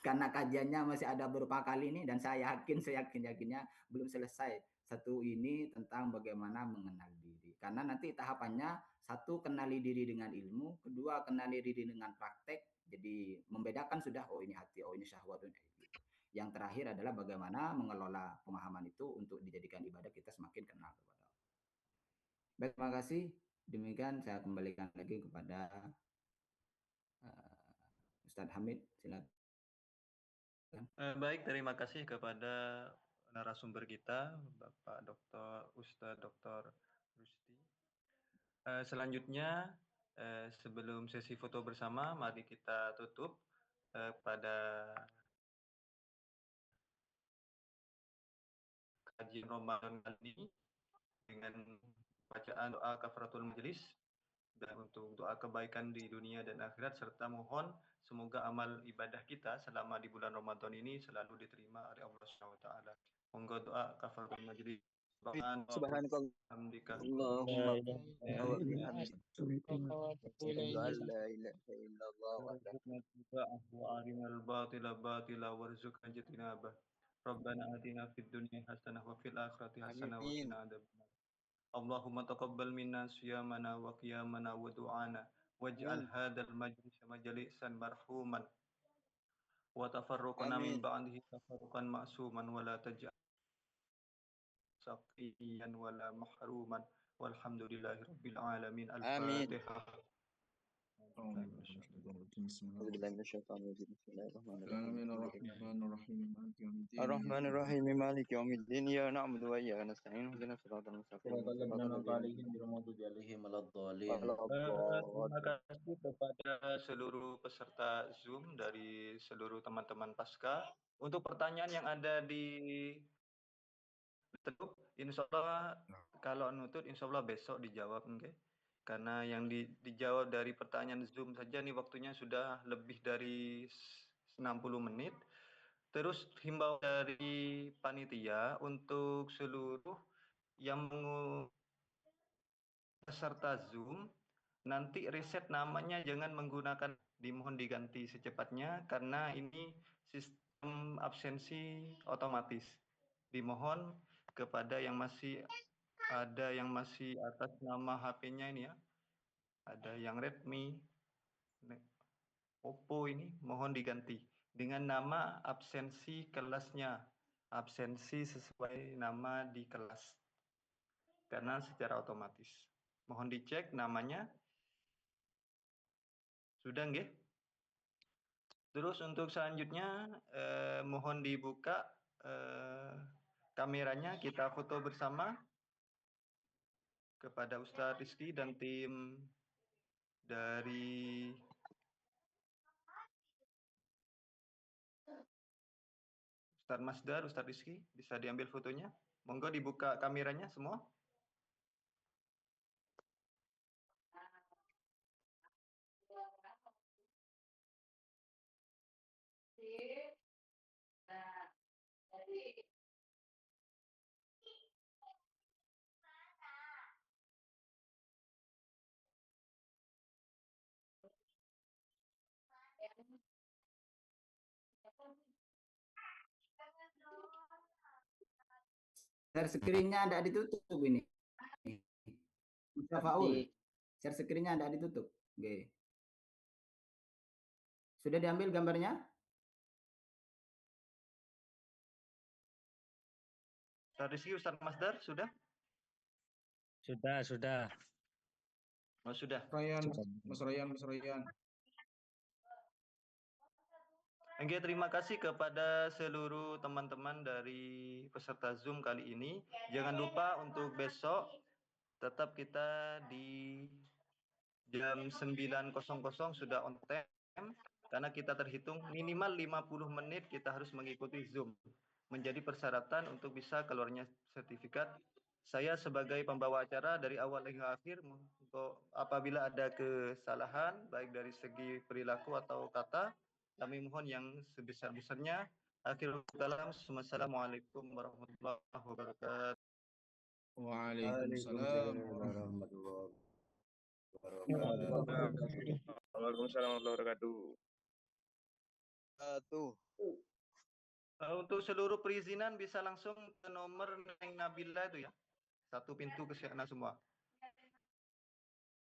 Karena kajiannya masih ada beberapa kali ini dan saya yakin-yakinnya belum selesai satu ini tentang bagaimana mengenal diri. Karena nanti tahapannya satu kenali diri dengan ilmu, kedua kenali diri dengan praktek. Jadi membedakan sudah oh ini hati, oh ini syahwat, oh ini gitu. Yang terakhir adalah bagaimana mengelola pemahaman itu untuk dijadikan ibadah kita semakin kenal kepada Allah. Baik, terima kasih. Demikian saya kembalikan lagi kepada Ustadz Hamid, silakan. Baik, terima kasih kepada narasumber kita, Bapak Dr. Ustadz Dr. Rusdi. Selanjutnya, sebelum sesi foto bersama, mari kita tutup pada kajian Ramadan kali ini dengan bacaan doa kafaratul majelis. dan untuk doa kebaikan di dunia dan akhirat, serta mohon semoga amal ibadah kita selama di bulan Ramadan ini selalu diterima oleh Allah Subhanahu wa taala. Monggo doa kafaratul majlis. Subhanallahumma wa bihamdika asyhadu an la ilaha illallah wa arinal batila batila warzuqna ijtinabah. Rabbana atina fid dunya hasanah wa fil akhirati hasanah wa qina adzabannar. Allahumma taqabbal minna siyamana wa qiyamana wa du'ana waj'al hadzal majlis majlisan marhuman wa tafarruqana min ba'dihi tafarruqan ma'suman wa la taj'al saqiyan wa la mahruman walhamdulillahi rabbil alamin. Al-Fatihah. Ar-Rahmanir-Rahim Maliki yaumiddin iyyaka na'budu wa iyyaka nasta'in ihdinas siratal mustaqim Terima kasih kepada seluruh peserta Zoom dari seluruh teman-teman Pasca. Untuk pertanyaan yang ada di YouTube, insya Allah kalau nutut insya Allah besok dijawab, okay? Karena yang dijawab dari pertanyaan Zoom saja nih waktunya sudah lebih dari 60 menit. Terus himbau dari panitia untuk seluruh yang peserta Zoom, nanti riset namanya jangan menggunakan, dimohon diganti secepatnya karena ini sistem absensi otomatis. Dimohon kepada yang masih atas nama HP-nya ini ya, ada yang Redmi, Oppo, ini mohon diganti dengan nama absensi kelasnya, absensi sesuai nama di kelas karena secara otomatis. Mohon dicek namanya. Sudah nggih? Terus untuk selanjutnya mohon dibuka kameranya, kita foto bersama kepada Ustadz Rizky dan tim dari Ustadz Masdar, Ustadz Rizky, bisa diambil fotonya. Monggo dibuka kameranya semua. Share screen-nya tidak ditutup ini. Faul, share screen-nya tidak ditutup. Oke. Sudah diambil gambarnya? Ustadz Rizky, Ustadz Masdar, sudah? Sudah. Oh, sudah. Mas Ryan. Oke, terima kasih kepada seluruh teman-teman dari peserta Zoom kali ini. Jangan lupa untuk besok tetap kita di jam 9.00 sudah on time karena kita terhitung minimal 50 menit kita harus mengikuti Zoom. Menjadi persyaratan untuk bisa keluarnya sertifikat. Saya sebagai pembawa acara dari awal hingga akhir, untuk apabila ada kesalahan baik dari segi perilaku atau kata, kami mohon yang sebesar-besarnya. Akhirul kalam, wassalamualaikum warahmatullahi wabarakatuh. Waalaikumsalam warahmatullahi wabarakatuh. Waalaikumsalam warahmatullahi wabarakatuh. Untuk seluruh perizinan bisa langsung ke nomor Neng Nabila itu ya. Satu pintu ke sana semua.